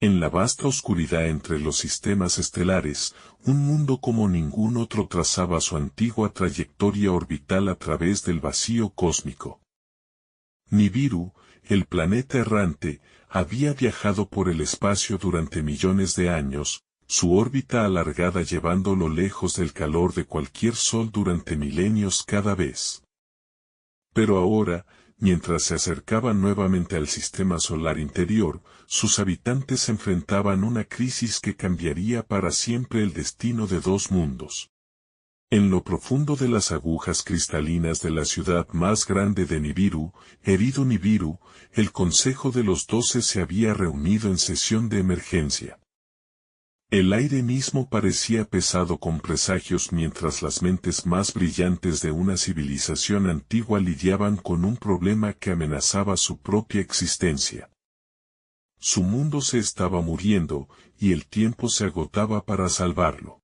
En la vasta oscuridad entre los sistemas estelares, un mundo como ningún otro trazaba su antigua trayectoria orbital a través del vacío cósmico. Nibiru, el planeta errante, había viajado por el espacio durante millones de años, su órbita alargada llevándolo lejos del calor de cualquier sol durante milenios cada vez. Pero ahora, mientras se acercaban nuevamente al sistema solar interior, sus habitantes enfrentaban una crisis que cambiaría para siempre el destino de dos mundos. En lo profundo de las agujas cristalinas de la ciudad más grande de Nibiru, herido Nibiru, el Consejo de los 12 se había reunido en sesión de emergencia. El aire mismo parecía pesado con presagios mientras las mentes más brillantes de una civilización antigua lidiaban con un problema que amenazaba su propia existencia. Su mundo se estaba muriendo, y el tiempo se agotaba para salvarlo.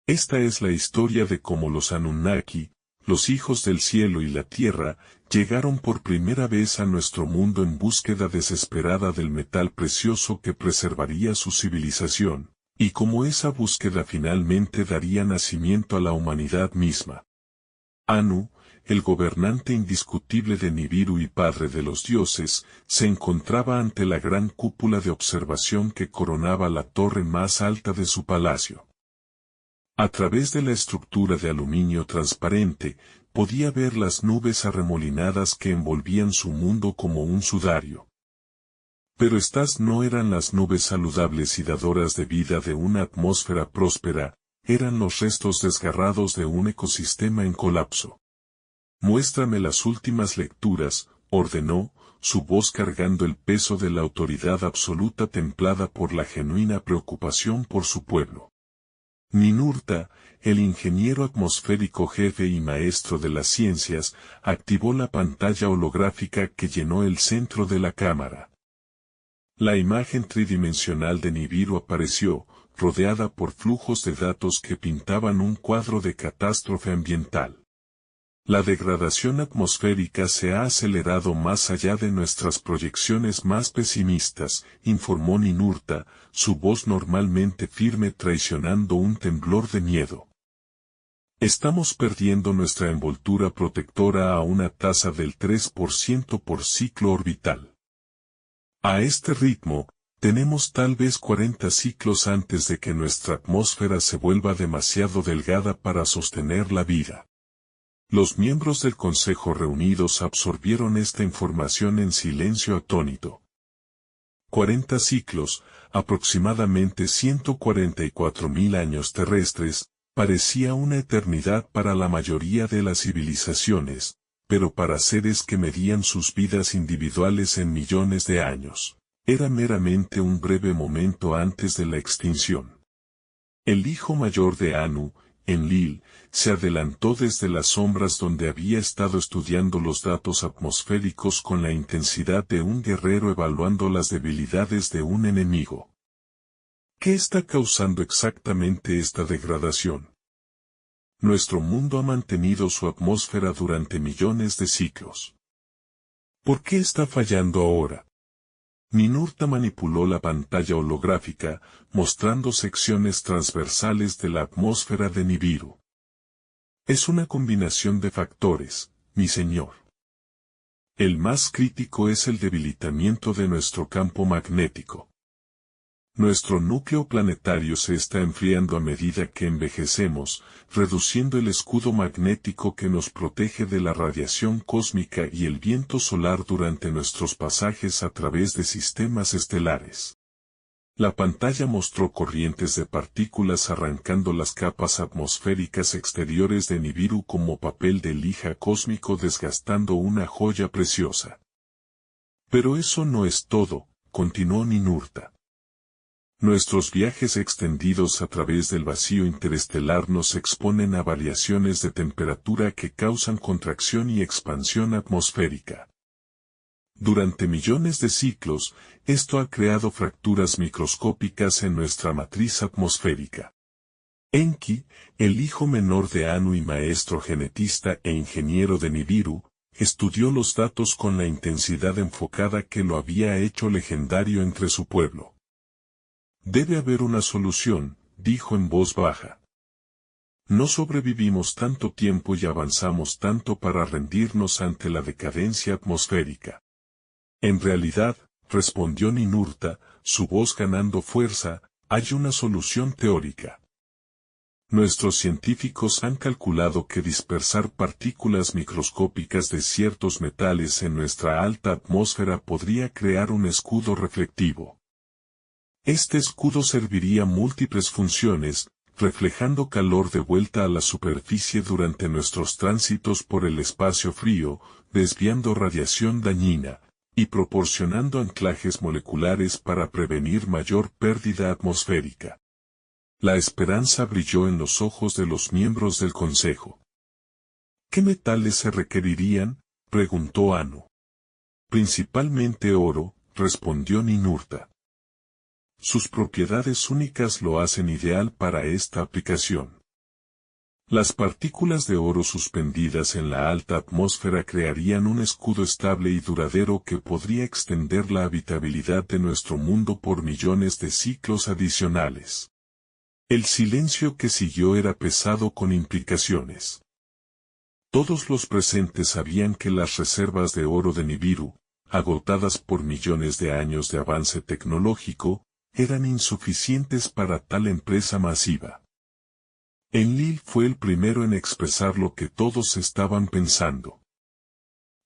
Esta es la historia de cómo los Anunnaki, los hijos del cielo y la tierra, llegaron por primera vez a nuestro mundo en búsqueda desesperada del metal precioso que preservaría su civilización, y cómo esa búsqueda finalmente daría nacimiento a la humanidad misma. Anu, el gobernante indiscutible de Nibiru y padre de los dioses, se encontraba ante la gran cúpula de observación que coronaba la torre más alta de su palacio. A través de la estructura de aluminio transparente, podía ver las nubes arremolinadas que envolvían su mundo como un sudario. Pero estas no eran las nubes saludables y dadoras de vida de una atmósfera próspera, eran los restos desgarrados de un ecosistema en colapso. Muéstrame las últimas lecturas, ordenó, su voz cargando el peso de la autoridad absoluta templada por la genuina preocupación por su pueblo. Ninurta, el ingeniero atmosférico jefe y maestro de las ciencias, activó la pantalla holográfica que llenó el centro de la cámara. La imagen tridimensional de Nibiru apareció, rodeada por flujos de datos que pintaban un cuadro de catástrofe ambiental. La degradación atmosférica se ha acelerado más allá de nuestras proyecciones más pesimistas, informó Ninurta, su voz normalmente firme traicionando un temblor de miedo. Estamos perdiendo nuestra envoltura protectora a una tasa del 3% por ciclo orbital. A este ritmo, tenemos tal vez 40 ciclos antes de que nuestra atmósfera se vuelva demasiado delgada para sostener la vida. Los miembros del Consejo reunidos absorbieron esta información en silencio atónito. 40 ciclos, aproximadamente 144.000 años terrestres, parecía una eternidad para la mayoría de las civilizaciones, pero para seres que medían sus vidas individuales en millones de años, era meramente un breve momento antes de la extinción. El hijo mayor de Anu, Enlil, se adelantó desde las sombras donde había estado estudiando los datos atmosféricos con la intensidad de un guerrero evaluando las debilidades de un enemigo. ¿Qué está causando exactamente esta degradación? Nuestro mundo ha mantenido su atmósfera durante millones de ciclos. ¿Por qué está fallando ahora? Ninurta manipuló la pantalla holográfica, mostrando secciones transversales de la atmósfera de Nibiru. Es una combinación de factores, mi señor. El más crítico es el debilitamiento de nuestro campo magnético. Nuestro núcleo planetario se está enfriando a medida que envejecemos, reduciendo el escudo magnético que nos protege de la radiación cósmica y el viento solar durante nuestros pasajes a través de sistemas estelares. La pantalla mostró corrientes de partículas arrancando las capas atmosféricas exteriores de Nibiru como papel de lija cósmico desgastando una joya preciosa. Pero eso no es todo, continuó Ninurta. Nuestros viajes extendidos a través del vacío interestelar nos exponen a variaciones de temperatura que causan contracción y expansión atmosférica. Durante millones de ciclos, esto ha creado fracturas microscópicas en nuestra matriz atmosférica. Enki, el hijo menor de Anu y maestro genetista e ingeniero de Nibiru, estudió los datos con la intensidad enfocada que lo había hecho legendario entre su pueblo. Debe haber una solución, dijo en voz baja. No sobrevivimos tanto tiempo y avanzamos tanto para rendirnos ante la decadencia atmosférica. En realidad, respondió Ninurta, su voz ganando fuerza, hay una solución teórica. Nuestros científicos han calculado que dispersar partículas microscópicas de ciertos metales en nuestra alta atmósfera podría crear un escudo reflectivo. Este escudo serviría a múltiples funciones, reflejando calor de vuelta a la superficie durante nuestros tránsitos por el espacio frío, desviando radiación dañina, y proporcionando anclajes moleculares para prevenir mayor pérdida atmosférica. La esperanza brilló en los ojos de los miembros del consejo. ¿Qué metales se requerirían?, preguntó Anu. Principalmente oro, respondió Ninurta. Sus propiedades únicas lo hacen ideal para esta aplicación. Las partículas de oro suspendidas en la alta atmósfera crearían un escudo estable y duradero que podría extender la habitabilidad de nuestro mundo por millones de ciclos adicionales. El silencio que siguió era pesado con implicaciones. Todos los presentes sabían que las reservas de oro de Nibiru, agotadas por millones de años de avance tecnológico, eran insuficientes para tal empresa masiva. Enlil fue el primero en expresar lo que todos estaban pensando.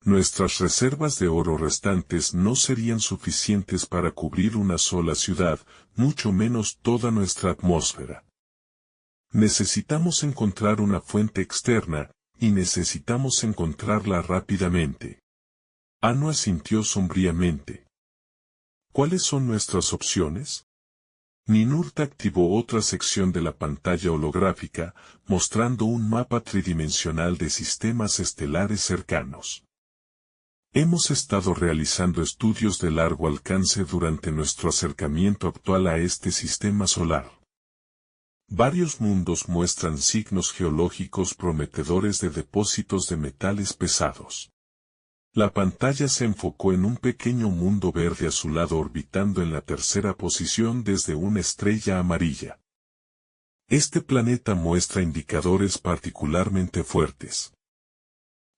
Nuestras reservas de oro restantes no serían suficientes para cubrir una sola ciudad, mucho menos toda nuestra atmósfera. Necesitamos encontrar una fuente externa, y necesitamos encontrarla rápidamente. Anu asintió sombríamente. ¿Cuáles son nuestras opciones? Ninurta activó otra sección de la pantalla holográfica, mostrando un mapa tridimensional de sistemas estelares cercanos. Hemos estado realizando estudios de largo alcance durante nuestro acercamiento actual a este sistema solar. Varios mundos muestran signos geológicos prometedores de depósitos de metales pesados. La pantalla se enfocó en un pequeño mundo verde azulado orbitando en la tercera posición desde una estrella amarilla. Este planeta muestra indicadores particularmente fuertes.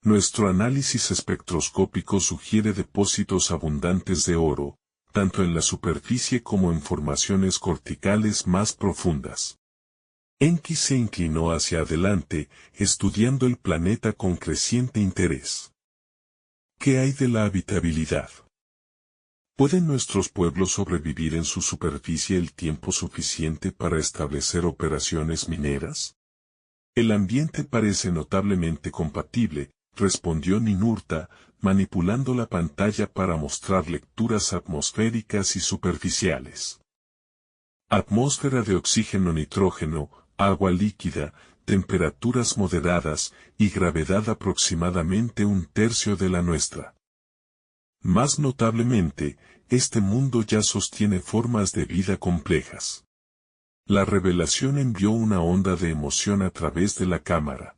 Nuestro análisis espectroscópico sugiere depósitos abundantes de oro, tanto en la superficie como en formaciones corticales más profundas. Enki se inclinó hacia adelante, estudiando el planeta con creciente interés. ¿Qué hay de la habitabilidad? ¿Pueden nuestros pueblos sobrevivir en su superficie el tiempo suficiente para establecer operaciones mineras? El ambiente parece notablemente compatible, respondió Ninurta, manipulando la pantalla para mostrar lecturas atmosféricas y superficiales. Atmósfera de oxígeno-nitrógeno, agua líquida, temperaturas moderadas, y gravedad aproximadamente un tercio de la nuestra. Más notablemente, este mundo ya sostiene formas de vida complejas. La revelación envió una onda de emoción a través de la cámara.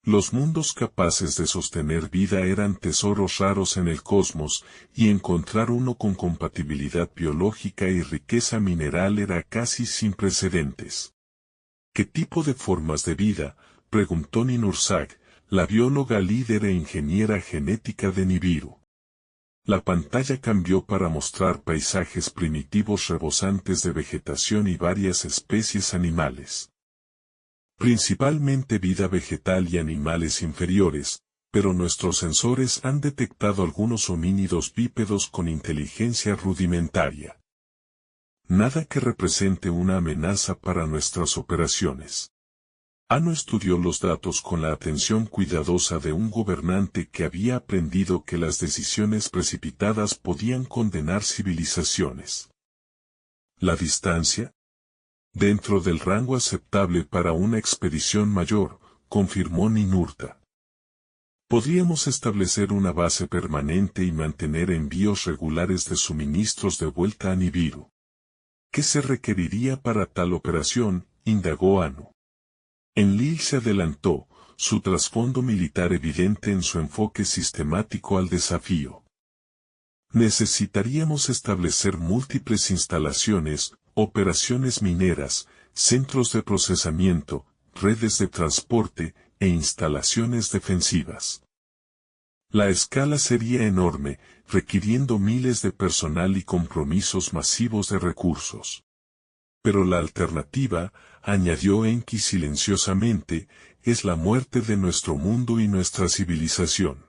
Los mundos capaces de sostener vida eran tesoros raros en el cosmos, y encontrar uno con compatibilidad biológica y riqueza mineral era casi sin precedentes. ¿Qué tipo de formas de vida?, preguntó Ninursak, la bióloga líder e ingeniera genética de Nibiru. La pantalla cambió para mostrar paisajes primitivos rebosantes de vegetación y varias especies animales. Principalmente vida vegetal y animales inferiores, pero nuestros sensores han detectado algunos homínidos bípedos con inteligencia rudimentaria. Nada que represente una amenaza para nuestras operaciones. Anu estudió los datos con la atención cuidadosa de un gobernante que había aprendido que las decisiones precipitadas podían condenar civilizaciones. ¿La distancia? Dentro del rango aceptable para una expedición mayor, confirmó Ninurta. Podríamos establecer una base permanente y mantener envíos regulares de suministros de vuelta a Nibiru. ¿Qué se requeriría para tal operación?, indagó Anu. Enlil se adelantó, su trasfondo militar evidente en su enfoque sistemático al desafío. Necesitaríamos establecer múltiples instalaciones, operaciones mineras, centros de procesamiento, redes de transporte, e instalaciones defensivas. La escala sería enorme, requiriendo miles de personal y compromisos masivos de recursos. Pero la alternativa, añadió Enki silenciosamente, es la muerte de nuestro mundo y nuestra civilización.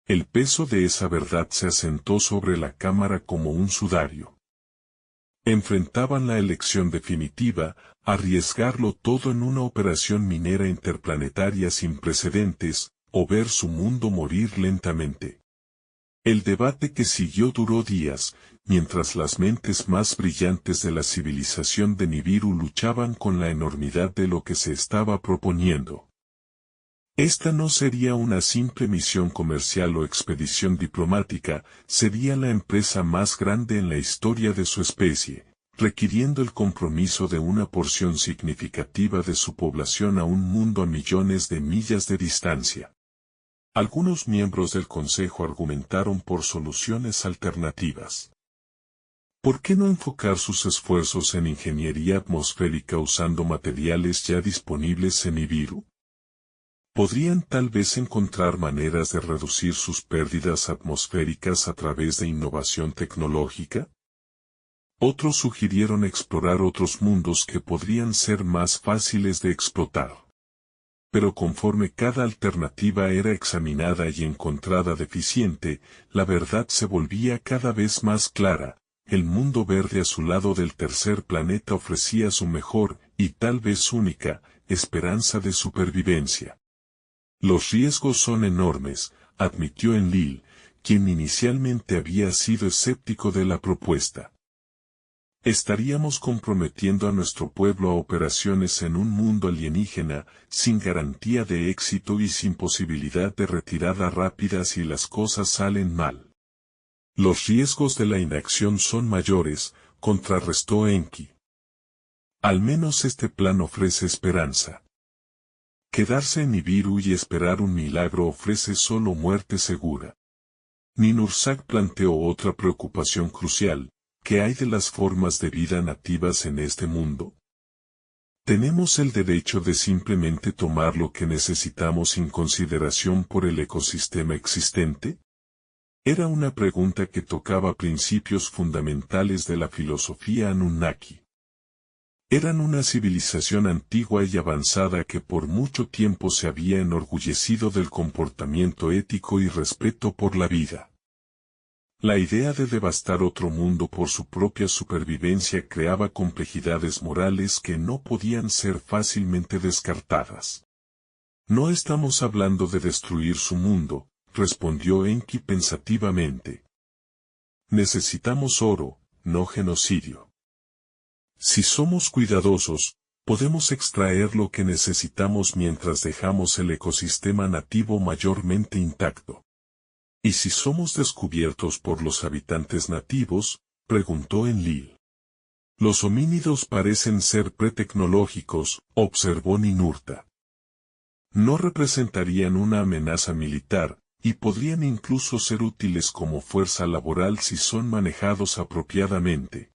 El peso de esa verdad se asentó sobre la cámara como un sudario. Enfrentaban la elección definitiva, arriesgarlo todo en una operación minera interplanetaria sin precedentes, o ver su mundo morir lentamente. El debate que siguió duró días, mientras las mentes más brillantes de la civilización de Nibiru luchaban con la enormidad de lo que se estaba proponiendo. Esta no sería una simple misión comercial o expedición diplomática, sería la empresa más grande en la historia de su especie, requiriendo el compromiso de una porción significativa de su población a un mundo a millones de millas de distancia. Algunos miembros del Consejo argumentaron por soluciones alternativas. ¿Por qué no enfocar sus esfuerzos en ingeniería atmosférica usando materiales ya disponibles en Nibiru? ¿Podrían tal vez encontrar maneras de reducir sus pérdidas atmosféricas a través de innovación tecnológica? Otros sugirieron explorar otros mundos que podrían ser más fáciles de explotar. Pero conforme cada alternativa era examinada y encontrada deficiente, la verdad se volvía cada vez más clara. El mundo verde a su lado del tercer planeta ofrecía su mejor, y tal vez única, esperanza de supervivencia. Los riesgos son enormes, admitió Enlil, quien inicialmente había sido escéptico de la propuesta. Estaríamos comprometiendo a nuestro pueblo a operaciones en un mundo alienígena, sin garantía de éxito y sin posibilidad de retirada rápida si las cosas salen mal. Los riesgos de la inacción son mayores, contrarrestó Enki. Al menos este plan ofrece esperanza. Quedarse en Nibiru y esperar un milagro ofrece solo muerte segura. Ninhursag planteó otra preocupación crucial. ¿Qué hay de las formas de vida nativas en este mundo? ¿Tenemos el derecho de simplemente tomar lo que necesitamos sin consideración por el ecosistema existente? Era una pregunta que tocaba principios fundamentales de la filosofía Anunnaki. Eran una civilización antigua y avanzada que por mucho tiempo se había enorgullecido del comportamiento ético y respeto por la vida. La idea de devastar otro mundo por su propia supervivencia creaba complejidades morales que no podían ser fácilmente descartadas. No estamos hablando de destruir su mundo, respondió Enki pensativamente. Necesitamos oro, no genocidio. Si somos cuidadosos, podemos extraer lo que necesitamos mientras dejamos el ecosistema nativo mayormente intacto. ¿Y si somos descubiertos por los habitantes nativos?, preguntó Enlil. Los homínidos parecen ser pretecnológicos, observó Ninurta. No representarían una amenaza militar, y podrían incluso ser útiles como fuerza laboral si son manejados apropiadamente.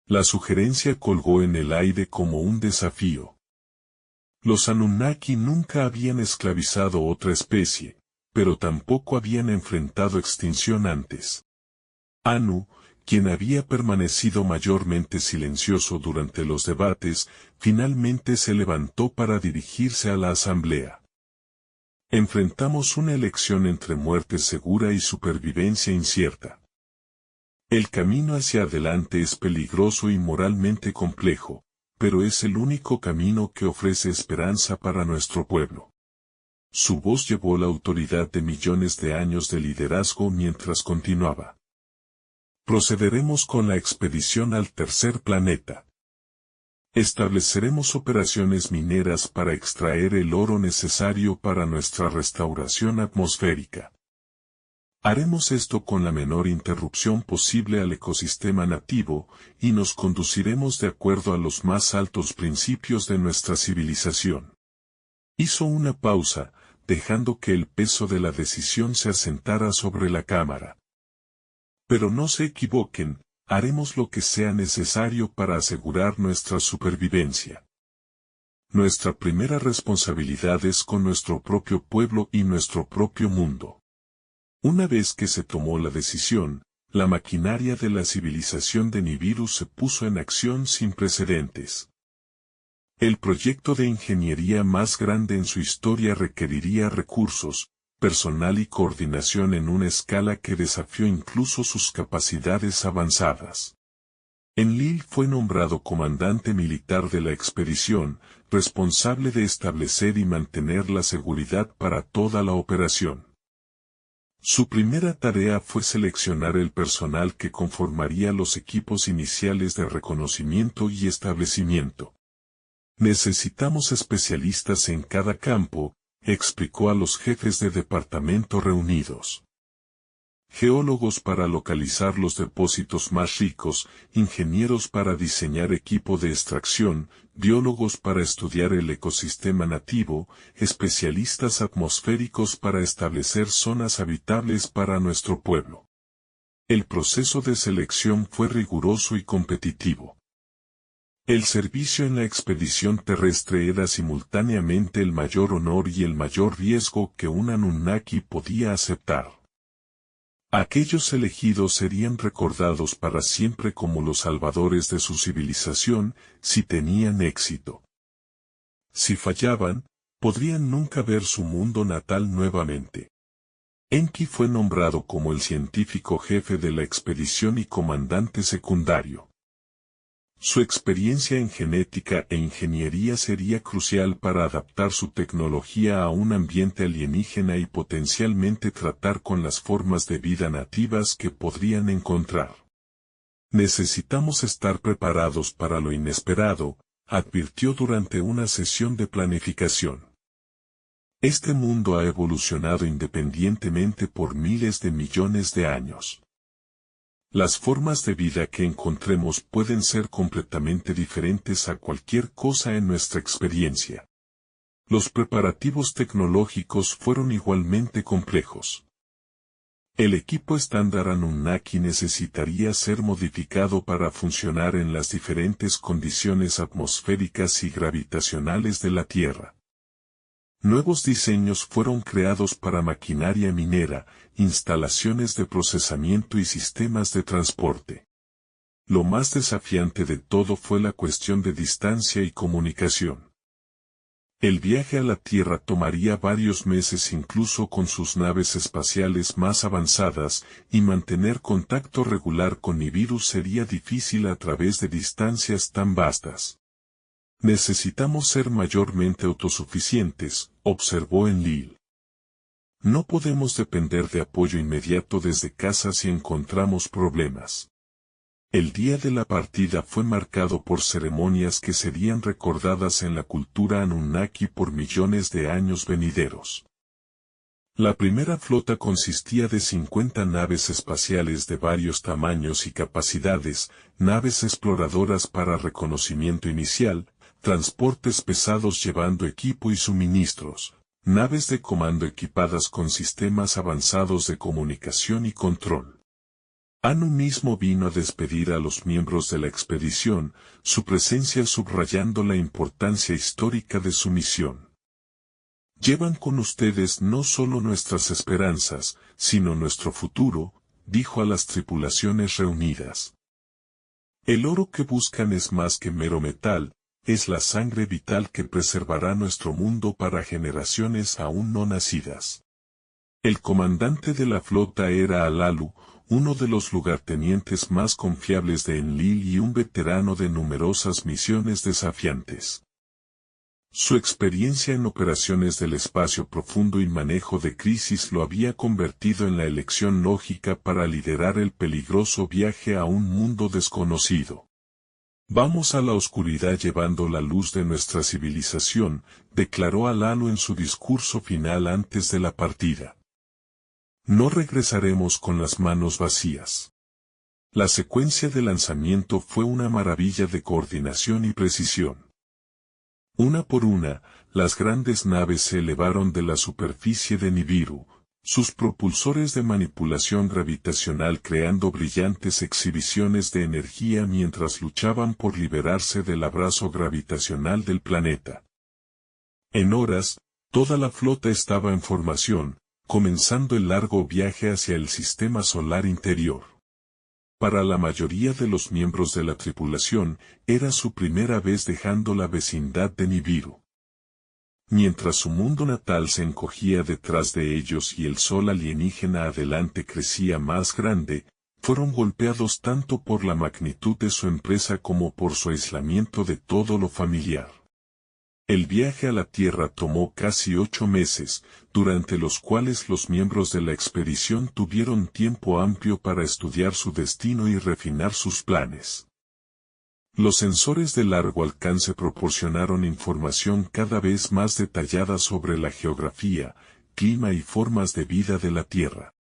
La sugerencia colgó en el aire como un desafío. Los Anunnaki nunca habían esclavizado otra especie, pero tampoco habían enfrentado extinción antes. Anu, quien había permanecido mayormente silencioso durante los debates, finalmente se levantó para dirigirse a la asamblea. Enfrentamos una elección entre muerte segura y supervivencia incierta. El camino hacia adelante es peligroso y moralmente complejo, pero es el único camino que ofrece esperanza para nuestro pueblo. Su voz llevó la autoridad de millones de años de liderazgo mientras continuaba. Procederemos con la expedición al tercer planeta. Estableceremos operaciones mineras para extraer el oro necesario para nuestra restauración atmosférica. Haremos esto con la menor interrupción posible al ecosistema nativo, y nos conduciremos de acuerdo a los más altos principios de nuestra civilización. Hizo una pausa, dejando que el peso de la decisión se asentara sobre la cámara. Pero no se equivoquen, haremos lo que sea necesario para asegurar nuestra supervivencia. Nuestra primera responsabilidad es con nuestro propio pueblo y nuestro propio mundo. Una vez que se tomó la decisión, la maquinaria de la civilización de Nibiru se puso en acción sin precedentes. El proyecto de ingeniería más grande en su historia requeriría recursos, personal y coordinación en una escala que desafió incluso sus capacidades avanzadas. Enlil fue nombrado comandante militar de la expedición, responsable de establecer y mantener la seguridad para toda la operación. Su primera tarea fue seleccionar el personal que conformaría los equipos iniciales de reconocimiento y establecimiento. Necesitamos especialistas en cada campo, explicó a los jefes de departamento reunidos. Geólogos para localizar los depósitos más ricos, ingenieros para diseñar equipo de extracción, biólogos para estudiar el ecosistema nativo, especialistas atmosféricos para establecer zonas habitables para nuestro pueblo. El proceso de selección fue riguroso y competitivo. El servicio en la expedición terrestre era simultáneamente el mayor honor y el mayor riesgo que un Anunnaki podía aceptar. Aquellos elegidos serían recordados para siempre como los salvadores de su civilización, si tenían éxito. Si fallaban, podrían nunca ver su mundo natal nuevamente. Enki fue nombrado como el científico jefe de la expedición y comandante secundario. Su experiencia en genética e ingeniería sería crucial para adaptar su tecnología a un ambiente alienígena y potencialmente tratar con las formas de vida nativas que podrían encontrar. Necesitamos estar preparados para lo inesperado, advirtió durante una sesión de planificación. Este mundo ha evolucionado independientemente por miles de millones de años. Las formas de vida que encontremos pueden ser completamente diferentes a cualquier cosa en nuestra experiencia. Los preparativos tecnológicos fueron igualmente complejos. El equipo estándar Anunnaki necesitaría ser modificado para funcionar en las diferentes condiciones atmosféricas y gravitacionales de la Tierra. Nuevos diseños fueron creados para maquinaria minera, instalaciones de procesamiento y sistemas de transporte. Lo más desafiante de todo fue la cuestión de distancia y comunicación. El viaje a la Tierra tomaría varios meses incluso con sus naves espaciales más avanzadas, y mantener contacto regular con Nibiru sería difícil a través de distancias tan vastas. Necesitamos ser mayormente autosuficientes, observó Enlil. No podemos depender de apoyo inmediato desde casa si encontramos problemas. El día de la partida fue marcado por ceremonias que serían recordadas en la cultura Anunnaki por millones de años venideros. La primera flota consistía de 50 naves espaciales de varios tamaños y capacidades, naves exploradoras para reconocimiento inicial, transportes pesados llevando equipo y suministros, naves de comando equipadas con sistemas avanzados de comunicación y control. Anu mismo vino a despedir a los miembros de la expedición, su presencia subrayando la importancia histórica de su misión. Llevan con ustedes no solo nuestras esperanzas, sino nuestro futuro, dijo a las tripulaciones reunidas. El oro que buscan es más que mero metal, es la sangre vital que preservará nuestro mundo para generaciones aún no nacidas. El comandante de la flota era Alalu, uno de los lugartenientes más confiables de Enlil y un veterano de numerosas misiones desafiantes. Su experiencia en operaciones del espacio profundo y manejo de crisis lo había convertido en la elección lógica para liderar el peligroso viaje a un mundo desconocido. Vamos a la oscuridad llevando la luz de nuestra civilización, declaró Alalu en su discurso final antes de la partida. No regresaremos con las manos vacías. La secuencia de lanzamiento fue una maravilla de coordinación y precisión. Una por una, las grandes naves se elevaron de la superficie de Nibiru, Sus propulsores de manipulación gravitacional creando brillantes exhibiciones de energía mientras luchaban por liberarse del abrazo gravitacional del planeta. En horas, toda la flota estaba en formación, comenzando el largo viaje hacia el sistema solar interior. Para la mayoría de los miembros de la tripulación, era su primera vez dejando la vecindad de Nibiru. Mientras su mundo natal se encogía detrás de ellos y el sol alienígena adelante crecía más grande, fueron golpeados tanto por la magnitud de su empresa como por su aislamiento de todo lo familiar. El viaje a la Tierra tomó casi 8 meses, durante los cuales los miembros de la expedición tuvieron tiempo amplio para estudiar su destino y refinar sus planes. Los sensores de largo alcance proporcionaron información cada vez más detallada sobre la geografía, clima y formas de vida de la Tierra.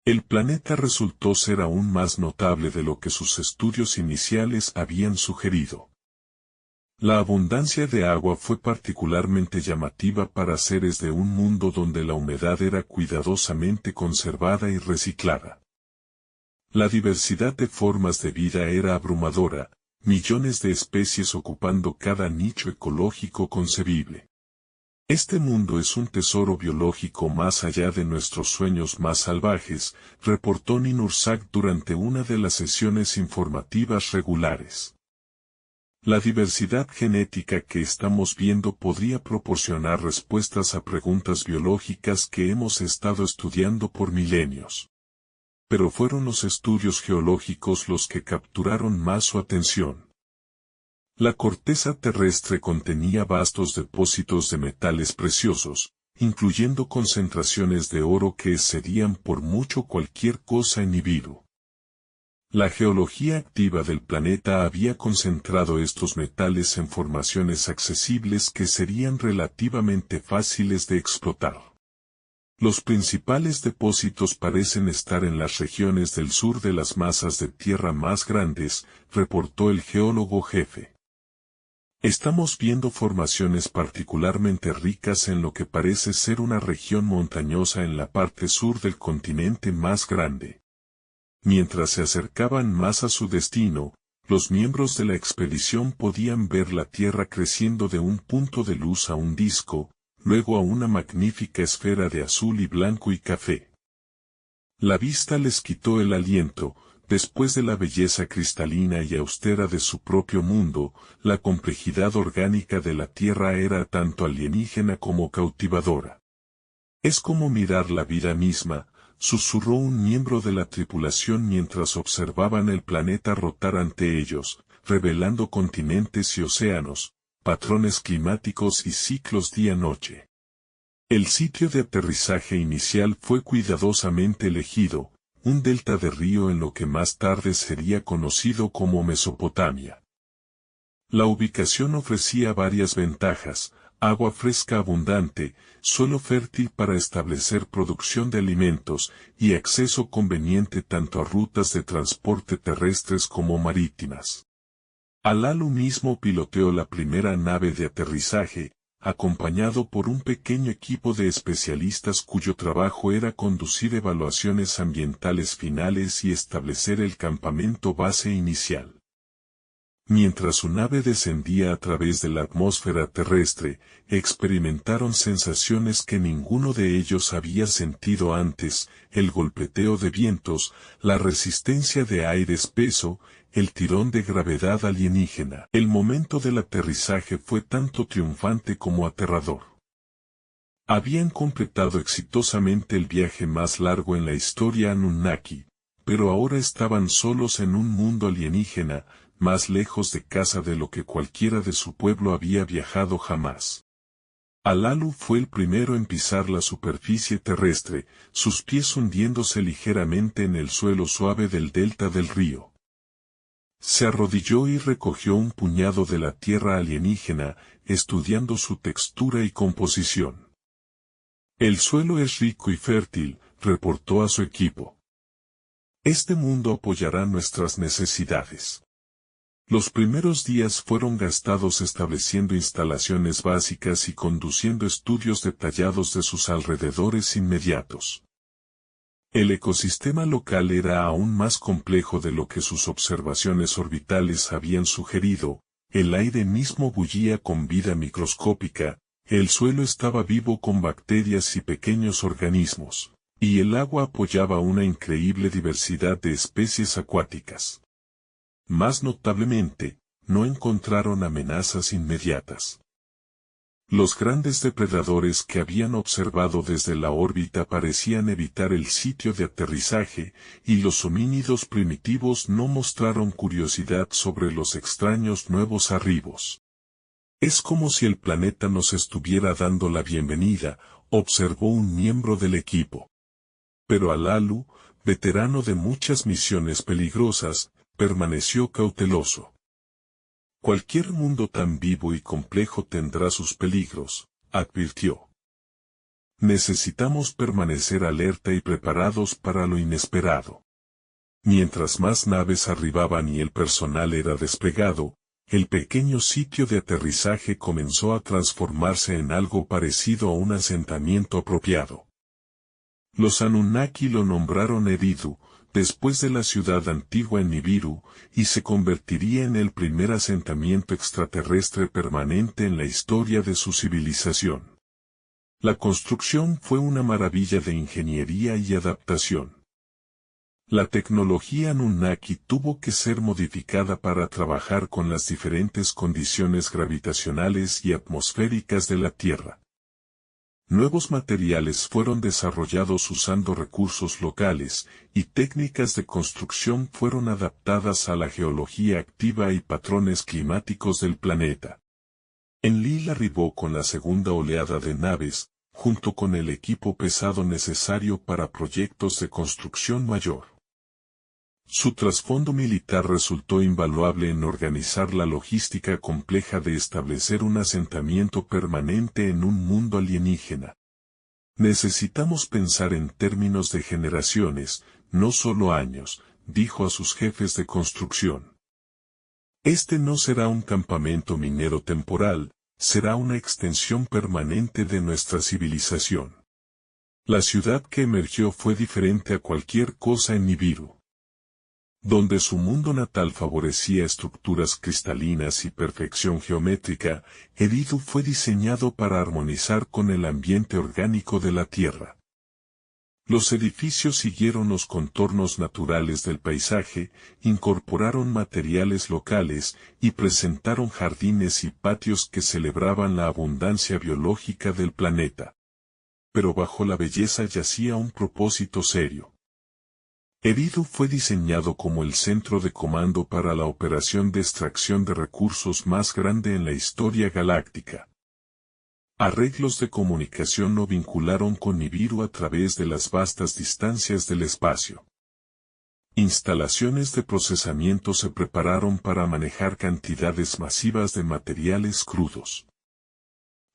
El planeta resultó ser aún más notable de lo que sus estudios iniciales habían sugerido. La abundancia de agua fue particularmente llamativa para seres de un mundo donde la humedad era cuidadosamente conservada y reciclada. La diversidad de formas de vida era abrumadora, millones de especies ocupando cada nicho ecológico concebible. Este mundo es un tesoro biológico más allá de nuestros sueños más salvajes, reportó Ninhursag durante una de las sesiones informativas regulares. La diversidad genética que estamos viendo podría proporcionar respuestas a preguntas biológicas que hemos estado estudiando por milenios. Pero fueron los estudios geológicos los que capturaron más su atención. La corteza terrestre contenía vastos depósitos de metales preciosos, incluyendo concentraciones de oro que excedían por mucho cualquier cosa en Nibiru. La geología activa del planeta había concentrado estos metales en formaciones accesibles que serían relativamente fáciles de explotar. Los principales depósitos parecen estar en las regiones del sur de las masas de tierra más grandes, reportó el geólogo jefe. Estamos viendo formaciones particularmente ricas en lo que parece ser una región montañosa en la parte sur del continente más grande. Mientras se acercaban más a su destino, los miembros de la expedición podían ver la Tierra creciendo de un punto de luz a un disco, luego a una magnífica esfera de azul y blanco y café. La vista les quitó el aliento, después de la belleza cristalina y austera de su propio mundo, la complejidad orgánica de la Tierra era tanto alienígena como cautivadora. Es como mirar la vida misma, susurró un miembro de la tripulación mientras observaban el planeta rotar ante ellos, revelando continentes y océanos, patrones climáticos y ciclos día-noche. El sitio de aterrizaje inicial fue cuidadosamente elegido, un delta de río en lo que más tarde sería conocido como Mesopotamia. La ubicación ofrecía varias ventajas: agua fresca abundante, suelo fértil para establecer producción de alimentos, y acceso conveniente tanto a rutas de transporte terrestres como marítimas. Al-Alu mismo piloteó la primera nave de aterrizaje, acompañado por un pequeño equipo de especialistas cuyo trabajo era conducir evaluaciones ambientales finales y establecer el campamento base inicial. Mientras su nave descendía a través de la atmósfera terrestre, experimentaron sensaciones que ninguno de ellos había sentido antes: el golpeteo de vientos, la resistencia de aire espeso, el tirón de gravedad alienígena. El momento del aterrizaje fue tanto triunfante como aterrador. Habían completado exitosamente el viaje más largo en la historia Anunnaki, pero ahora estaban solos en un mundo alienígena, más lejos de casa de lo que cualquiera de su pueblo había viajado jamás. Al-Alu fue el primero en pisar la superficie terrestre, sus pies hundiéndose ligeramente en el suelo suave del delta del río. Se arrodilló y recogió un puñado de la tierra alienígena, estudiando su textura y composición. El suelo es rico y fértil, reportó a su equipo. Este mundo apoyará nuestras necesidades. Los primeros días fueron gastados estableciendo instalaciones básicas y conduciendo estudios detallados de sus alrededores inmediatos. El ecosistema local era aún más complejo de lo que sus observaciones orbitales habían sugerido, el aire mismo bullía con vida microscópica, el suelo estaba vivo con bacterias y pequeños organismos, y el agua apoyaba una increíble diversidad de especies acuáticas. Más notablemente, no encontraron amenazas inmediatas. Los grandes depredadores que habían observado desde la órbita parecían evitar el sitio de aterrizaje, y los homínidos primitivos no mostraron curiosidad sobre los extraños nuevos arribos. Es como si el planeta nos estuviera dando la bienvenida, observó un miembro del equipo. Pero Alalu, veterano de muchas misiones peligrosas, permaneció cauteloso. Cualquier mundo tan vivo y complejo tendrá sus peligros, advirtió. Necesitamos permanecer alerta y preparados para lo inesperado. Mientras más naves arribaban y el personal era desplegado, el pequeño sitio de aterrizaje comenzó a transformarse en algo parecido a un asentamiento apropiado. Los Anunnaki lo nombraron Eridu, después de la ciudad antigua en Nibiru, y se convertiría en el primer asentamiento extraterrestre permanente en la historia de su civilización. La construcción fue una maravilla de ingeniería y adaptación. La tecnología Anunnaki tuvo que ser modificada para trabajar con las diferentes condiciones gravitacionales y atmosféricas de la Tierra. Nuevos materiales fueron desarrollados usando recursos locales, y técnicas de construcción fueron adaptadas a la geología activa y patrones climáticos del planeta. Enlil arribó con la segunda oleada de naves, junto con el equipo pesado necesario para proyectos de construcción mayor. Su trasfondo militar resultó invaluable en organizar la logística compleja de establecer un asentamiento permanente en un mundo alienígena. Necesitamos pensar en términos de generaciones, no solo años, dijo a sus jefes de construcción. Este no será un campamento minero temporal, será una extensión permanente de nuestra civilización. La ciudad que emergió fue diferente a cualquier cosa en Nibiru. Donde su mundo natal favorecía estructuras cristalinas y perfección geométrica, Eridu fue diseñado para armonizar con el ambiente orgánico de la Tierra. Los edificios siguieron los contornos naturales del paisaje, incorporaron materiales locales y presentaron jardines y patios que celebraban la abundancia biológica del planeta. Pero bajo la belleza yacía un propósito serio. Eridu fue diseñado como el centro de comando para la operación de extracción de recursos más grande en la historia galáctica. Arreglos de comunicación lo vincularon con Nibiru a través de las vastas distancias del espacio. Instalaciones de procesamiento se prepararon para manejar cantidades masivas de materiales crudos.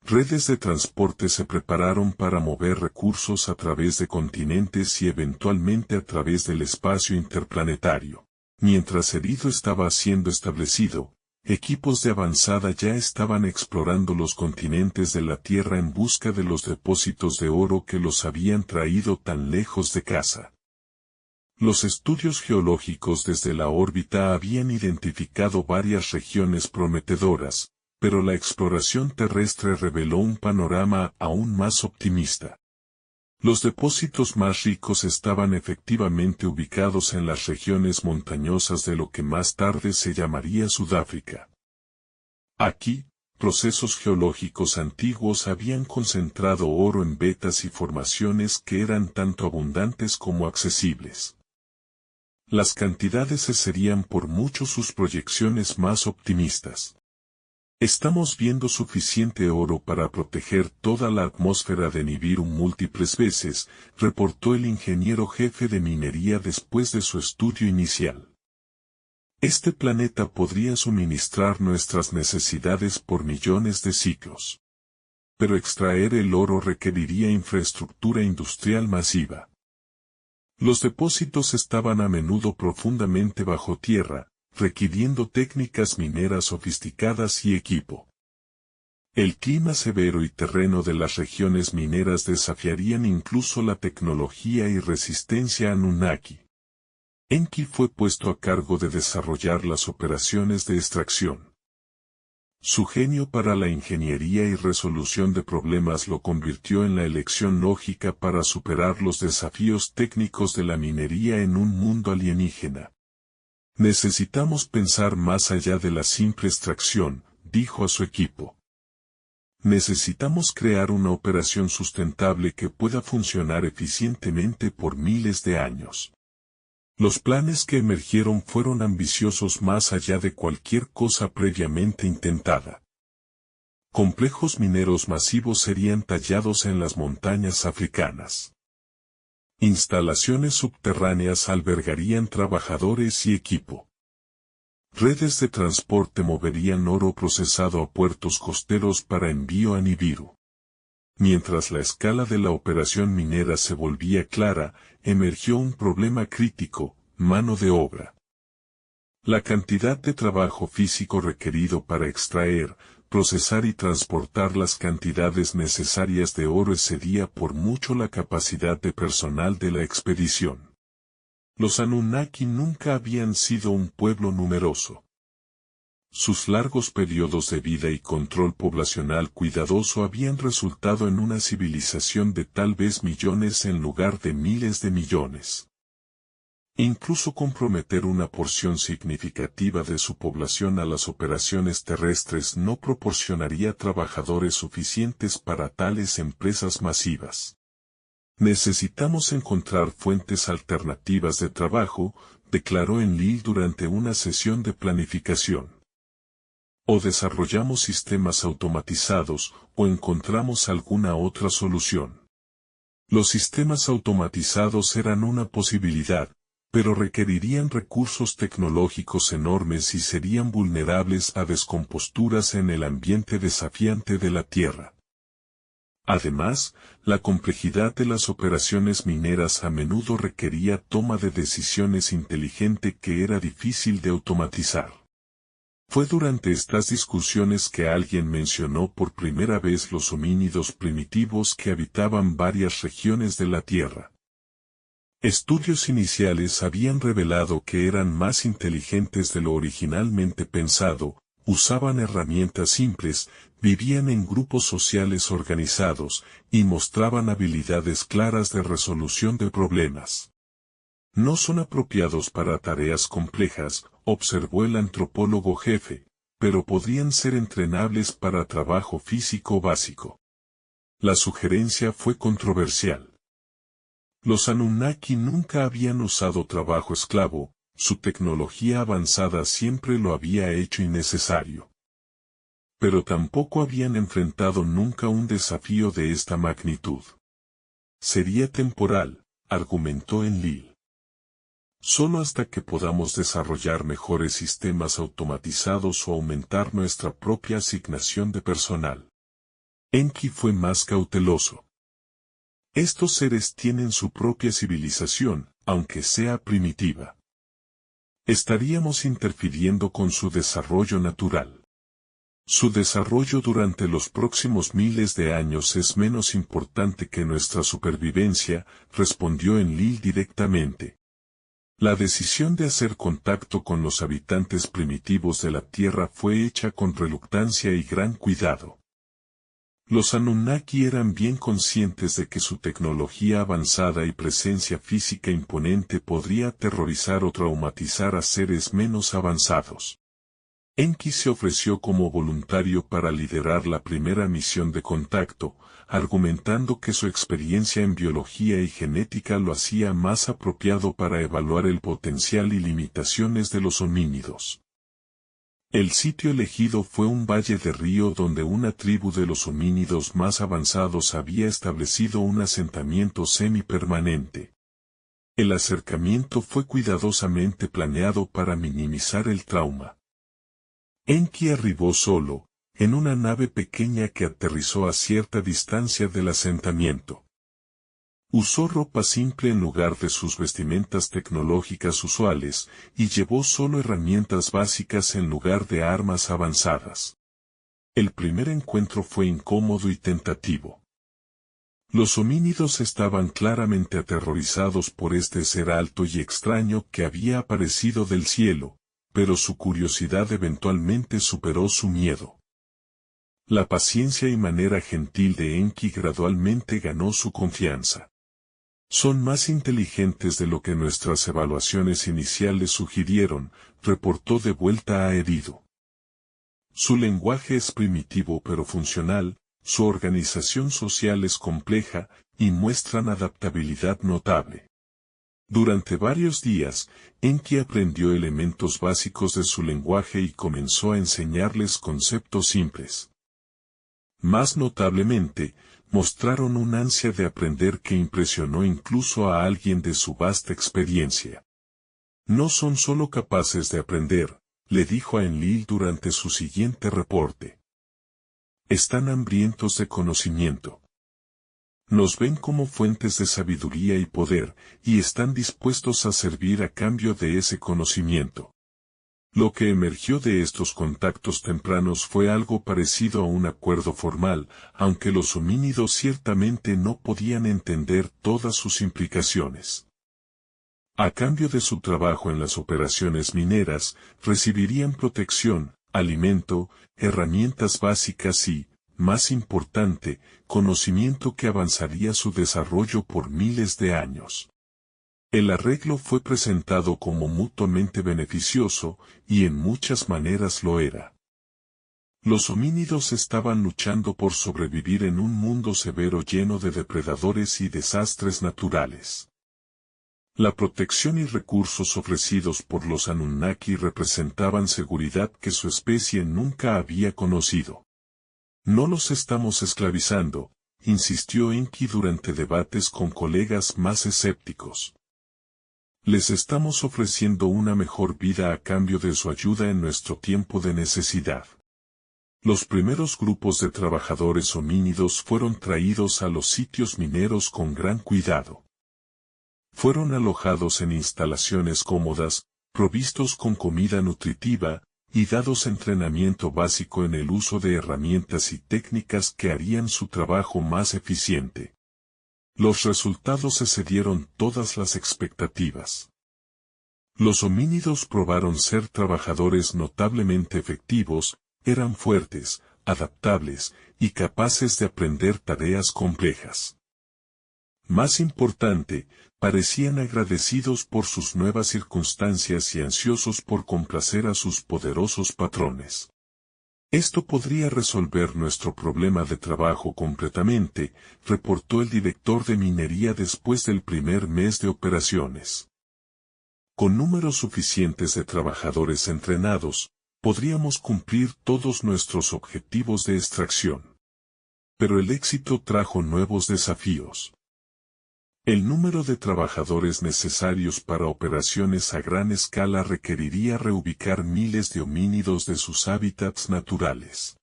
Redes de transporte se prepararon para mover recursos a través de continentes y eventualmente a través del espacio interplanetario. Mientras Eridu estaba siendo establecido, equipos de avanzada ya estaban explorando los continentes de la Tierra en busca de los depósitos de oro que los habían traído tan lejos de casa. Los estudios geológicos desde la órbita habían identificado varias regiones prometedoras, pero la exploración terrestre reveló un panorama aún más optimista. Los depósitos más ricos estaban efectivamente ubicados en las regiones montañosas de lo que más tarde se llamaría Sudáfrica. Aquí, procesos geológicos antiguos habían concentrado oro en vetas y formaciones que eran tanto abundantes como accesibles. Las cantidades serían por mucho sus proyecciones más optimistas. Estamos viendo suficiente oro para proteger toda la atmósfera de Nibiru múltiples veces, reportó el ingeniero jefe de minería después de su estudio inicial. Este planeta podría suministrar nuestras necesidades por millones de ciclos. Pero extraer el oro requeriría infraestructura industrial masiva. Los depósitos estaban a menudo profundamente bajo tierra, requiriendo técnicas mineras sofisticadas y equipo. El clima severo y terreno de las regiones mineras desafiarían incluso la tecnología y resistencia Anunnaki. Enki fue puesto a cargo de desarrollar las operaciones de extracción. Su genio para la ingeniería y resolución de problemas lo convirtió en la elección lógica para superar los desafíos técnicos de la minería en un mundo alienígena. Necesitamos pensar más allá de la simple extracción, dijo a su equipo. Necesitamos crear una operación sustentable que pueda funcionar eficientemente por miles de años. Los planes que emergieron fueron ambiciosos más allá de cualquier cosa previamente intentada. Complejos mineros masivos serían tallados en las montañas africanas. Instalaciones subterráneas albergarían trabajadores y equipo. Redes de transporte moverían oro procesado a puertos costeros para envío a Nibiru. Mientras la escala de la operación minera se volvía clara, emergió un problema crítico: mano de obra. La cantidad de trabajo físico requerido para extraer, procesar y transportar las cantidades necesarias de oro excedía por mucho la capacidad de personal de la expedición. Los Anunnaki nunca habían sido un pueblo numeroso. Sus largos periodos de vida y control poblacional cuidadoso habían resultado en una civilización de tal vez millones en lugar de miles de millones. Incluso comprometer una porción significativa de su población a las operaciones terrestres no proporcionaría trabajadores suficientes para tales empresas masivas. Necesitamos encontrar fuentes alternativas de trabajo, declaró Enlil durante una sesión de planificación. O desarrollamos sistemas automatizados, o encontramos alguna otra solución. Los sistemas automatizados eran una posibilidad, pero requerirían recursos tecnológicos enormes y serían vulnerables a descomposturas en el ambiente desafiante de la Tierra. Además, la complejidad de las operaciones mineras a menudo requería toma de decisiones inteligente que era difícil de automatizar. Fue durante estas discusiones que alguien mencionó por primera vez los homínidos primitivos que habitaban varias regiones de la Tierra. Estudios iniciales habían revelado que eran más inteligentes de lo originalmente pensado, usaban herramientas simples, vivían en grupos sociales organizados, y mostraban habilidades claras de resolución de problemas. No son apropiados para tareas complejas, observó el antropólogo jefe, pero podrían ser entrenables para trabajo físico básico. La sugerencia fue controversial. Los Anunnaki nunca habían usado trabajo esclavo, su tecnología avanzada siempre lo había hecho innecesario. Pero tampoco habían enfrentado nunca un desafío de esta magnitud. Sería temporal, argumentó Enlil. Solo hasta que podamos desarrollar mejores sistemas automatizados o aumentar nuestra propia asignación de personal. Enki fue más cauteloso. Estos seres tienen su propia civilización, aunque sea primitiva. Estaríamos interfiriendo con su desarrollo natural. Su desarrollo durante los próximos miles de años es menos importante que nuestra supervivencia, respondió Enlil directamente. La decisión de hacer contacto con los habitantes primitivos de la Tierra fue hecha con reluctancia y gran cuidado. Los Anunnaki eran bien conscientes de que su tecnología avanzada y presencia física imponente podría aterrorizar o traumatizar a seres menos avanzados. Enki se ofreció como voluntario para liderar la primera misión de contacto, argumentando que su experiencia en biología y genética lo hacía más apropiado para evaluar el potencial y limitaciones de los homínidos. El sitio elegido fue un valle de río donde una tribu de los homínidos más avanzados había establecido un asentamiento semipermanente. El acercamiento fue cuidadosamente planeado para minimizar el trauma. Enki arribó solo, en una nave pequeña que aterrizó a cierta distancia del asentamiento. Usó ropa simple en lugar de sus vestimentas tecnológicas usuales, y llevó solo herramientas básicas en lugar de armas avanzadas. El primer encuentro fue incómodo y tentativo. Los homínidos estaban claramente aterrorizados por este ser alto y extraño que había aparecido del cielo, pero su curiosidad eventualmente superó su miedo. La paciencia y manera gentil de Enki gradualmente ganó su confianza. Son más inteligentes de lo que nuestras evaluaciones iniciales sugirieron, reportó de vuelta a Herido. Su lenguaje es primitivo pero funcional, su organización social es compleja, y muestran adaptabilidad notable. Durante varios días, Enki aprendió elementos básicos de su lenguaje y comenzó a enseñarles conceptos simples. Más notablemente, mostraron un ansia de aprender que impresionó incluso a alguien de su vasta experiencia. No son solo capaces de aprender, le dijo a Enlil durante su siguiente reporte. Están hambrientos de conocimiento. Nos ven como fuentes de sabiduría y poder, y están dispuestos a servir a cambio de ese conocimiento. Lo que emergió de estos contactos tempranos fue algo parecido a un acuerdo formal, aunque los homínidos ciertamente no podían entender todas sus implicaciones. A cambio de su trabajo en las operaciones mineras, recibirían protección, alimento, herramientas básicas y, más importante, conocimiento que avanzaría su desarrollo por miles de años. El arreglo fue presentado como mutuamente beneficioso, y en muchas maneras lo era. Los homínidos estaban luchando por sobrevivir en un mundo severo lleno de depredadores y desastres naturales. La protección y recursos ofrecidos por los Anunnaki representaban seguridad que su especie nunca había conocido. No los estamos esclavizando, insistió Enki durante debates con colegas más escépticos. Les estamos ofreciendo una mejor vida a cambio de su ayuda en nuestro tiempo de necesidad. Los primeros grupos de trabajadores homínidos fueron traídos a los sitios mineros con gran cuidado. Fueron alojados en instalaciones cómodas, provistos con comida nutritiva, y dados entrenamiento básico en el uso de herramientas y técnicas que harían su trabajo más eficiente. Los resultados excedieron todas las expectativas. Los homínidos probaron ser trabajadores notablemente efectivos, eran fuertes, adaptables, y capaces de aprender tareas complejas. Más importante, parecían agradecidos por sus nuevas circunstancias y ansiosos por complacer a sus poderosos patrones. Esto podría resolver nuestro problema de trabajo completamente, reportó el director de minería después del primer mes de operaciones. Con números suficientes de trabajadores entrenados, podríamos cumplir todos nuestros objetivos de extracción. Pero el éxito trajo nuevos desafíos. El número de trabajadores necesarios para operaciones a gran escala requeriría reubicar miles de homínidos de sus hábitats naturales.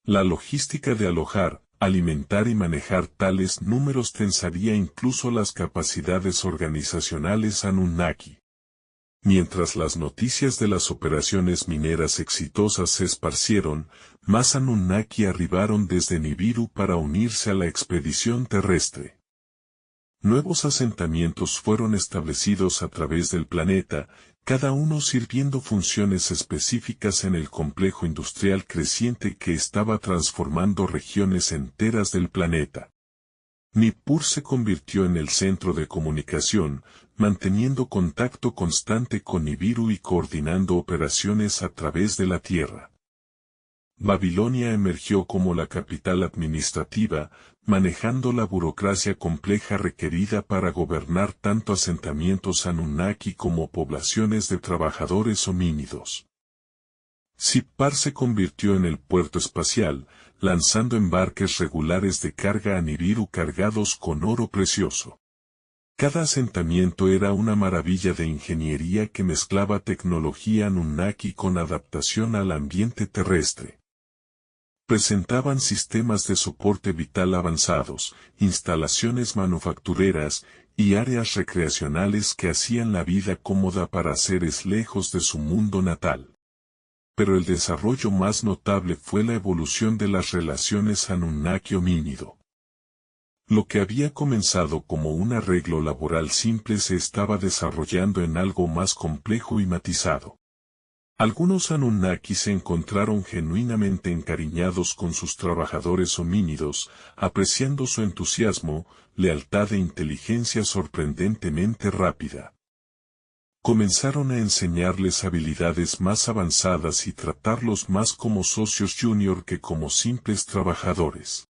La logística de alojar, alimentar y manejar tales números tensaría incluso las capacidades organizacionales Anunnaki. Mientras las noticias de las operaciones mineras exitosas se esparcieron, más Anunnaki arribaron desde Nibiru para unirse a la expedición terrestre. Nuevos asentamientos fueron establecidos a través del planeta, cada uno sirviendo funciones específicas en el complejo industrial creciente que estaba transformando regiones enteras del planeta. Nippur se convirtió en el centro de comunicación, manteniendo contacto constante con Nibiru y coordinando operaciones a través de la Tierra. Babilonia emergió como la capital administrativa, manejando la burocracia compleja requerida para gobernar tanto asentamientos Anunnaki como poblaciones de trabajadores homínidos. Sippar se convirtió en el puerto espacial, lanzando embarques regulares de carga a Nibiru cargados con oro precioso. Cada asentamiento era una maravilla de ingeniería que mezclaba tecnología Anunnaki con adaptación al ambiente terrestre. Presentaban sistemas de soporte vital avanzados, instalaciones manufactureras y áreas recreacionales que hacían la vida cómoda para seres lejos de su mundo natal. Pero el desarrollo más notable fue la evolución de las relaciones Anunnaki-homínido. Lo que había comenzado como un arreglo laboral simple se estaba desarrollando en algo más complejo y matizado. Algunos Anunnaki se encontraron genuinamente encariñados con sus trabajadores homínidos, apreciando su entusiasmo, lealtad e inteligencia sorprendentemente rápida. Comenzaron a enseñarles habilidades más avanzadas y tratarlos más como socios junior que como simples trabajadores.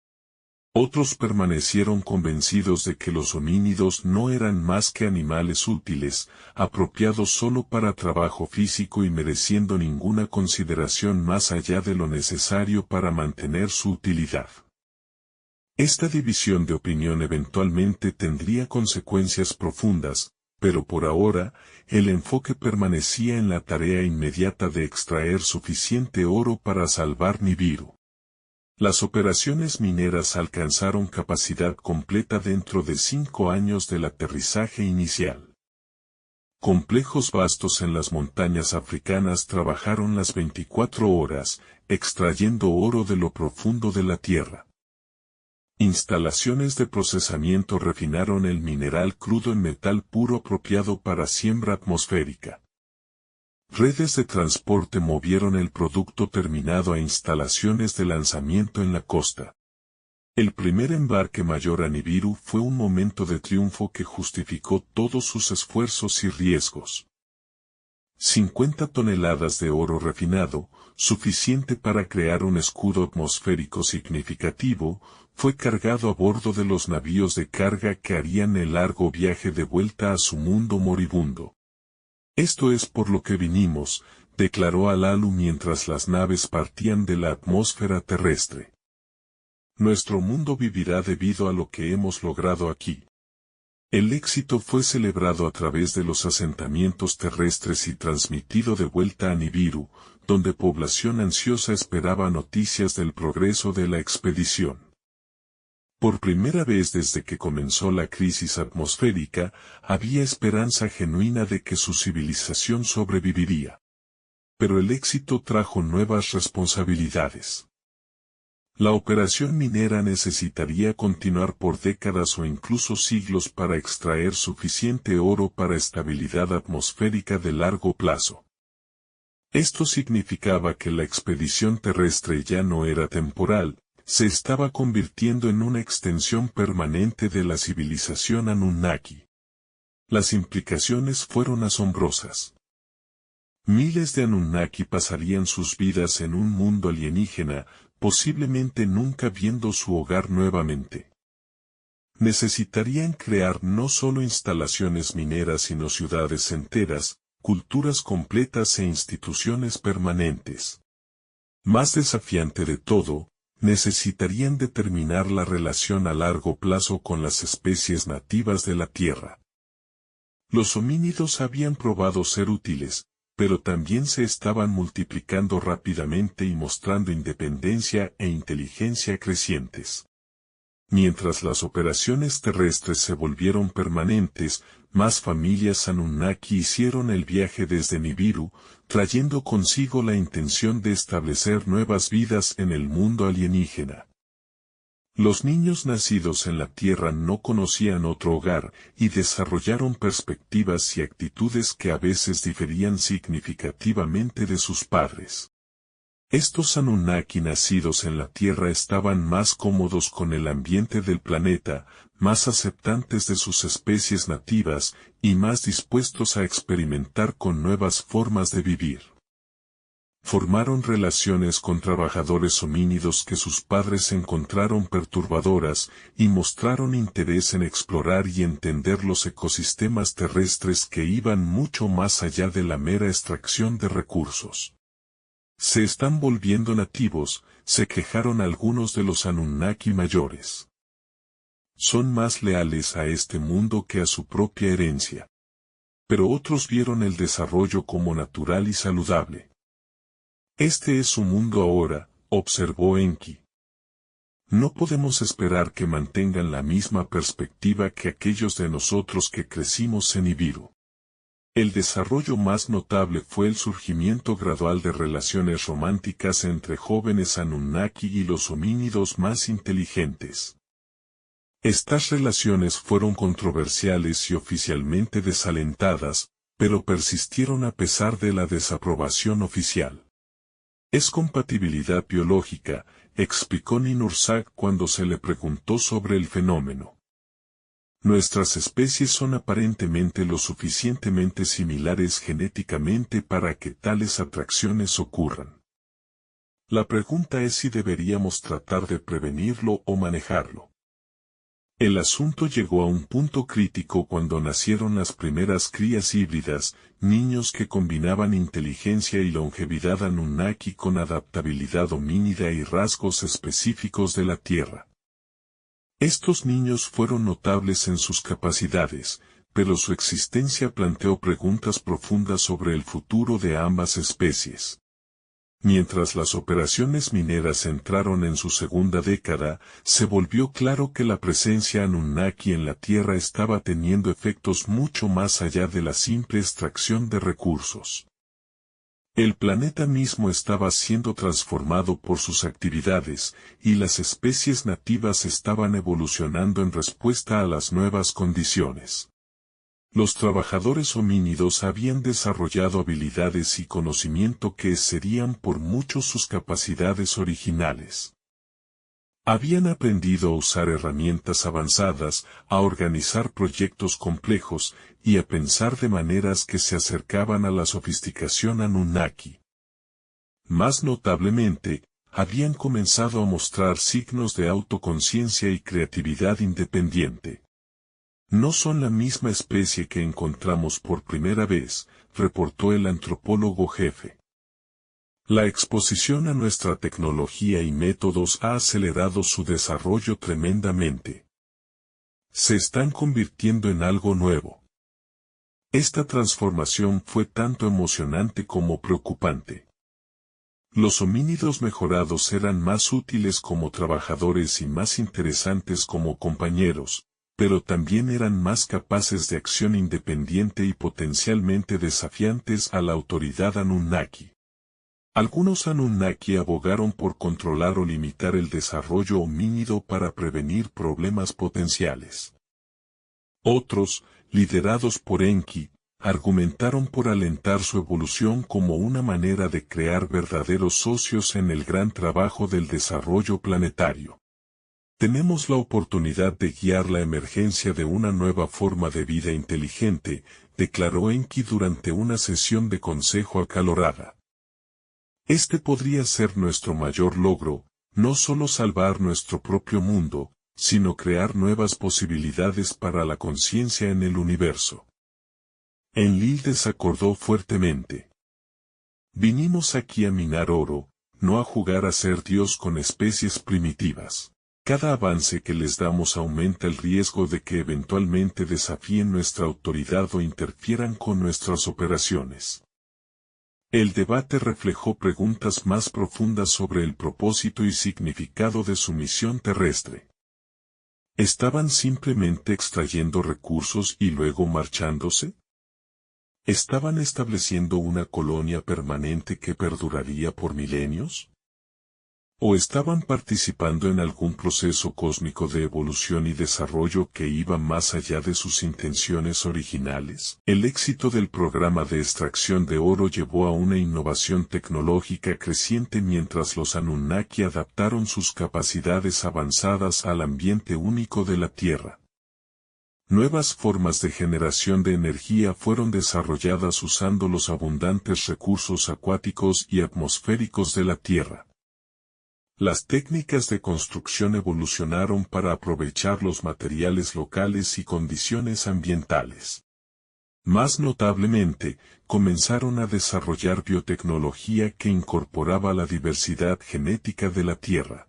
Otros permanecieron convencidos de que los homínidos no eran más que animales útiles, apropiados solo para trabajo físico y mereciendo ninguna consideración más allá de lo necesario para mantener su utilidad. Esta división de opinión eventualmente tendría consecuencias profundas, pero por ahora, el enfoque permanecía en la tarea inmediata de extraer suficiente oro para salvar Nibiru. Las operaciones mineras alcanzaron capacidad completa dentro de 5 años del aterrizaje inicial. Complejos vastos en las montañas africanas trabajaron las 24 horas, extrayendo oro de lo profundo de la tierra. Instalaciones de procesamiento refinaron el mineral crudo en metal puro apropiado para siembra atmosférica. Redes de transporte movieron el producto terminado a instalaciones de lanzamiento en la costa. El primer embarque mayor a Nibiru fue un momento de triunfo que justificó todos sus esfuerzos y riesgos. 50 toneladas de oro refinado, suficiente para crear un escudo atmosférico significativo, fue cargado a bordo de los navíos de carga que harían el largo viaje de vuelta a su mundo moribundo. Esto es por lo que vinimos, declaró Alalu mientras las naves partían de la atmósfera terrestre. Nuestro mundo vivirá debido a lo que hemos logrado aquí. El éxito fue celebrado a través de los asentamientos terrestres y transmitido de vuelta a Nibiru, donde población ansiosa esperaba noticias del progreso de la expedición. Por primera vez desde que comenzó la crisis atmosférica, había esperanza genuina de que su civilización sobreviviría. Pero el éxito trajo nuevas responsabilidades. La operación minera necesitaría continuar por décadas o incluso siglos para extraer suficiente oro para estabilidad atmosférica de largo plazo. Esto significaba que la expedición terrestre ya no era temporal, se estaba convirtiendo en una extensión permanente de la civilización Anunnaki. Las implicaciones fueron asombrosas. Miles de Anunnaki pasarían sus vidas en un mundo alienígena, posiblemente nunca viendo su hogar nuevamente. Necesitarían crear no solo instalaciones mineras sino ciudades enteras, culturas completas e instituciones permanentes. Más desafiante de todo, necesitarían determinar la relación a largo plazo con las especies nativas de la Tierra. Los homínidos habían probado ser útiles, pero también se estaban multiplicando rápidamente y mostrando independencia e inteligencia crecientes. Mientras las operaciones terrestres se volvieron permanentes, más familias Anunnaki hicieron el viaje desde Nibiru, trayendo consigo la intención de establecer nuevas vidas en el mundo alienígena. Los niños nacidos en la Tierra no conocían otro hogar y desarrollaron perspectivas y actitudes que a veces diferían significativamente de sus padres. Estos Anunnaki nacidos en la Tierra estaban más cómodos con el ambiente del planeta, más aceptantes de sus especies nativas y más dispuestos a experimentar con nuevas formas de vivir. Formaron relaciones con trabajadores homínidos que sus padres encontraron perturbadoras y mostraron interés en explorar y entender los ecosistemas terrestres que iban mucho más allá de la mera extracción de recursos. Se están volviendo nativos, se quejaron algunos de los Anunnaki mayores. Son más leales a este mundo que a su propia herencia. Pero otros vieron el desarrollo como natural y saludable. Este es su mundo ahora, observó Enki. No podemos esperar que mantengan la misma perspectiva que aquellos de nosotros que crecimos en Nibiru. El desarrollo más notable fue el surgimiento gradual de relaciones románticas entre jóvenes Anunnaki y los homínidos más inteligentes. Estas relaciones fueron controversiales y oficialmente desalentadas, pero persistieron a pesar de la desaprobación oficial. Es compatibilidad biológica, explicó Ninhursag cuando se le preguntó sobre el fenómeno. Nuestras especies son aparentemente lo suficientemente similares genéticamente para que tales atracciones ocurran. La pregunta es si deberíamos tratar de prevenirlo o manejarlo. El asunto llegó a un punto crítico cuando nacieron las primeras crías híbridas, niños que combinaban inteligencia y longevidad Anunnaki con adaptabilidad homínida y rasgos específicos de la Tierra. Estos niños fueron notables en sus capacidades, pero su existencia planteó preguntas profundas sobre el futuro de ambas especies. Mientras las operaciones mineras entraron en su segunda década, se volvió claro que la presencia Anunnaki en la Tierra estaba teniendo efectos mucho más allá de la simple extracción de recursos. El planeta mismo estaba siendo transformado por sus actividades, y las especies nativas estaban evolucionando en respuesta a las nuevas condiciones. Los trabajadores homínidos habían desarrollado habilidades y conocimiento que excedían por mucho sus capacidades originales. Habían aprendido a usar herramientas avanzadas, a organizar proyectos complejos, y a pensar de maneras que se acercaban a la sofisticación Anunnaki. Más notablemente, habían comenzado a mostrar signos de autoconciencia y creatividad independiente. No son la misma especie que encontramos por primera vez, reportó el antropólogo jefe. La exposición a nuestra tecnología y métodos ha acelerado su desarrollo tremendamente. Se están convirtiendo en algo nuevo. Esta transformación fue tanto emocionante como preocupante. Los homínidos mejorados eran más útiles como trabajadores y más interesantes como compañeros, pero también eran más capaces de acción independiente y potencialmente desafiantes a la autoridad Anunnaki. Algunos Anunnaki abogaron por controlar o limitar el desarrollo homínido para prevenir problemas potenciales. Otros, liderados por Enki, argumentaron por alentar su evolución como una manera de crear verdaderos socios en el gran trabajo del desarrollo planetario. Tenemos la oportunidad de guiar la emergencia de una nueva forma de vida inteligente, declaró Enki durante una sesión de consejo acalorada. Este podría ser nuestro mayor logro, no solo salvar nuestro propio mundo, sino crear nuevas posibilidades para la conciencia en el universo. Enlil desacordó fuertemente. Vinimos aquí a minar oro, no a jugar a ser Dios con especies primitivas. Cada avance que les damos aumenta el riesgo de que eventualmente desafíen nuestra autoridad o interfieran con nuestras operaciones. El debate reflejó preguntas más profundas sobre el propósito y significado de su misión terrestre. ¿Estaban simplemente extrayendo recursos y luego marchándose? ¿Estaban estableciendo una colonia permanente que perduraría por milenios? ¿O estaban participando en algún proceso cósmico de evolución y desarrollo que iba más allá de sus intenciones originales? El éxito del programa de extracción de oro llevó a una innovación tecnológica creciente mientras los Anunnaki adaptaron sus capacidades avanzadas al ambiente único de la Tierra. Nuevas formas de generación de energía fueron desarrolladas usando los abundantes recursos acuáticos y atmosféricos de la Tierra. Las técnicas de construcción evolucionaron para aprovechar los materiales locales y condiciones ambientales. Más notablemente, comenzaron a desarrollar biotecnología que incorporaba la diversidad genética de la Tierra.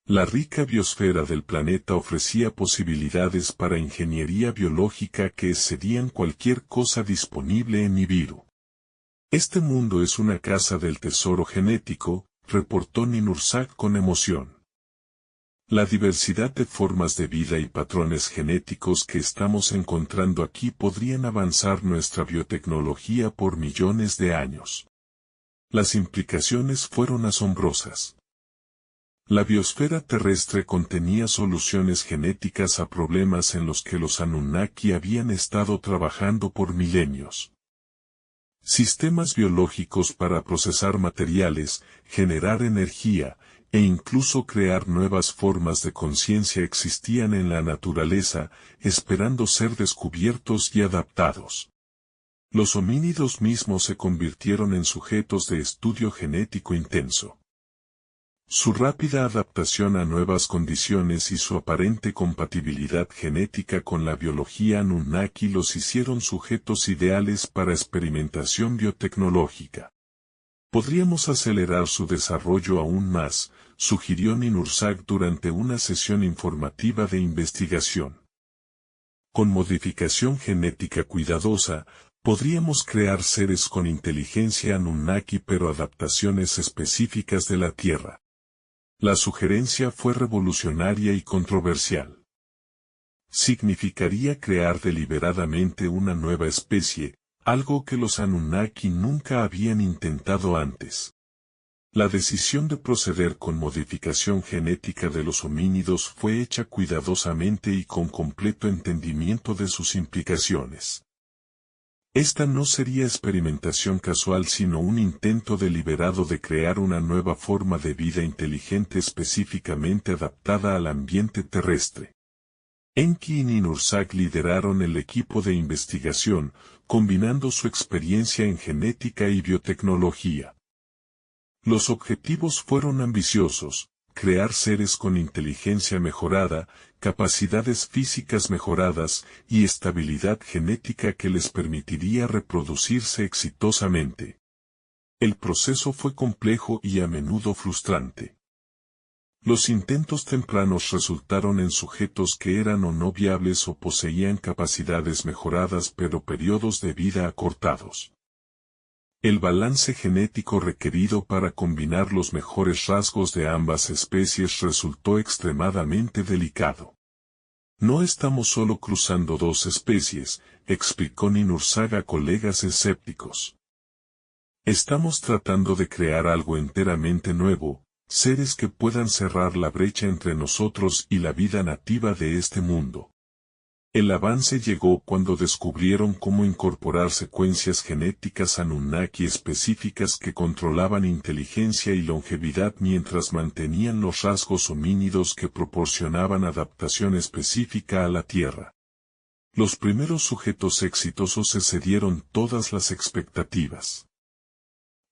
La rica biosfera del planeta ofrecía posibilidades para ingeniería biológica que excedían cualquier cosa disponible en Nibiru. Este mundo es una casa del tesoro genético, reportó Ninhursag con emoción. La diversidad de formas de vida y patrones genéticos que estamos encontrando aquí podrían avanzar nuestra biotecnología por millones de años. Las implicaciones fueron asombrosas. La biosfera terrestre contenía soluciones genéticas a problemas en los que los Anunnaki habían estado trabajando por milenios. Sistemas biológicos para procesar materiales, generar energía, e incluso crear nuevas formas de conciencia existían en la naturaleza, esperando ser descubiertos y adaptados. Los homínidos mismos se convirtieron en sujetos de estudio genético intenso. Su rápida adaptación a nuevas condiciones y su aparente compatibilidad genética con la biología Anunnaki los hicieron sujetos ideales para experimentación biotecnológica. Podríamos acelerar su desarrollo aún más, sugirió Ninhursag durante una sesión informativa de investigación. Con modificación genética cuidadosa, podríamos crear seres con inteligencia Anunnaki pero adaptaciones específicas de la Tierra. La sugerencia fue revolucionaria y controversial. Significaría crear deliberadamente una nueva especie, algo que los Anunnaki nunca habían intentado antes. La decisión de proceder con modificación genética de los homínidos fue hecha cuidadosamente y con completo entendimiento de sus implicaciones. Esta no sería experimentación casual sino un intento deliberado de crear una nueva forma de vida inteligente específicamente adaptada al ambiente terrestre. Enki y Ninhursag lideraron el equipo de investigación, combinando su experiencia en genética y biotecnología. Los objetivos fueron ambiciosos: crear seres con inteligencia mejorada, capacidades físicas mejoradas y estabilidad genética que les permitiría reproducirse exitosamente. El proceso fue complejo y a menudo frustrante. Los intentos tempranos resultaron en sujetos que eran o no viables o poseían capacidades mejoradas pero periodos de vida acortados. El balance genético requerido para combinar los mejores rasgos de ambas especies resultó extremadamente delicado. No estamos solo cruzando dos especies, explicó Ninhursag a colegas escépticos. Estamos tratando de crear algo enteramente nuevo, seres que puedan cerrar la brecha entre nosotros y la vida nativa de este mundo. El avance llegó cuando descubrieron cómo incorporar secuencias genéticas Anunnaki específicas que controlaban inteligencia y longevidad mientras mantenían los rasgos homínidos que proporcionaban adaptación específica a la Tierra. Los primeros sujetos exitosos excedieron todas las expectativas.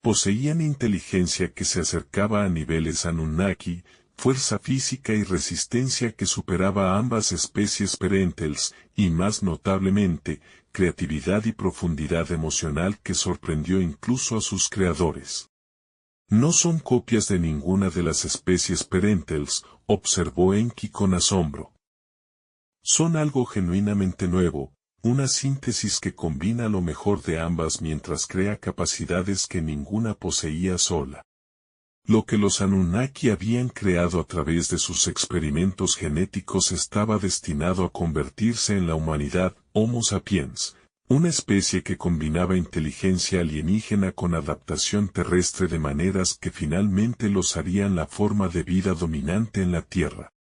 Poseían inteligencia que se acercaba a niveles Anunnaki, fuerza física y resistencia que superaba a ambas especies Perentels, y más notablemente, creatividad y profundidad emocional que sorprendió incluso a sus creadores. No son copias de ninguna de las especies Perentels, observó Enki con asombro. Son algo genuinamente nuevo, una síntesis que combina lo mejor de ambas mientras crea capacidades que ninguna poseía sola. Lo que los Anunnaki habían creado a través de sus experimentos genéticos estaba destinado a convertirse en la humanidad, Homo sapiens, una especie que combinaba inteligencia alienígena con adaptación terrestre de maneras que finalmente los harían la forma de vida dominante en la Tierra.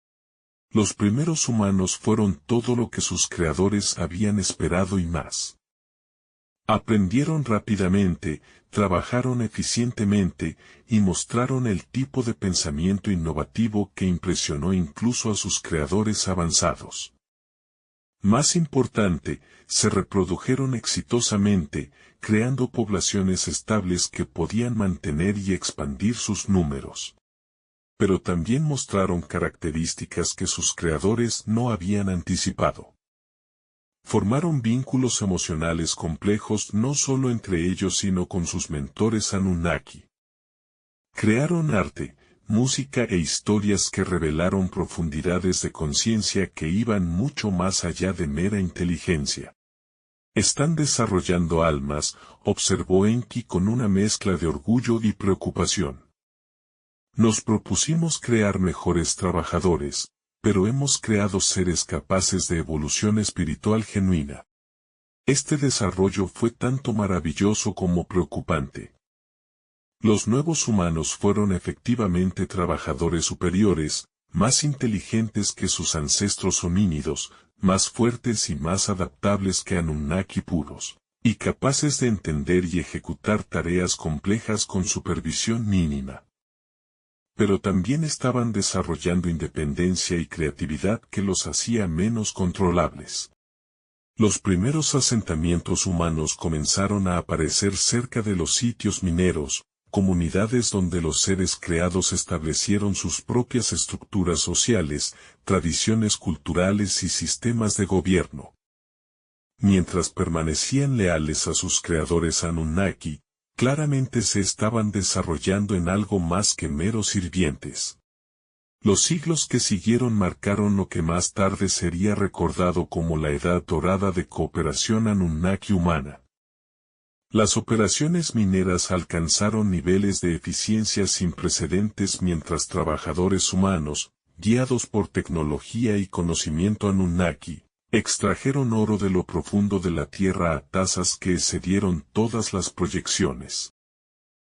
Los primeros humanos fueron todo lo que sus creadores habían esperado y más. Aprendieron rápidamente, trabajaron eficientemente, y mostraron el tipo de pensamiento innovativo que impresionó incluso a sus creadores avanzados. Más importante, se reprodujeron exitosamente, creando poblaciones estables que podían mantener y expandir sus números. Pero también mostraron características que sus creadores no habían anticipado. Formaron vínculos emocionales complejos no solo entre ellos sino con sus mentores Anunnaki. Crearon arte, música e historias que revelaron profundidades de conciencia que iban mucho más allá de mera inteligencia. Están desarrollando almas, observó Enki con una mezcla de orgullo y preocupación. Nos propusimos crear mejores trabajadores, pero hemos creado seres capaces de evolución espiritual genuina. Este desarrollo fue tanto maravilloso como preocupante. Los nuevos humanos fueron efectivamente trabajadores superiores, más inteligentes que sus ancestros homínidos, más fuertes y más adaptables que Anunnaki puros, y capaces de entender y ejecutar tareas complejas con supervisión mínima. Pero también estaban desarrollando independencia y creatividad que los hacía menos controlables. Los primeros asentamientos humanos comenzaron a aparecer cerca de los sitios mineros, comunidades donde los seres creados establecieron sus propias estructuras sociales, tradiciones culturales y sistemas de gobierno. Mientras permanecían leales a sus creadores Anunnaki, claramente se estaban desarrollando en algo más que meros sirvientes. Los siglos que siguieron marcaron lo que más tarde sería recordado como la Edad Dorada de cooperación Anunnaki humana. Las operaciones mineras alcanzaron niveles de eficiencia sin precedentes mientras trabajadores humanos, guiados por tecnología y conocimiento Anunnaki, extrajeron oro de lo profundo de la tierra a tasas que excedieron todas las proyecciones.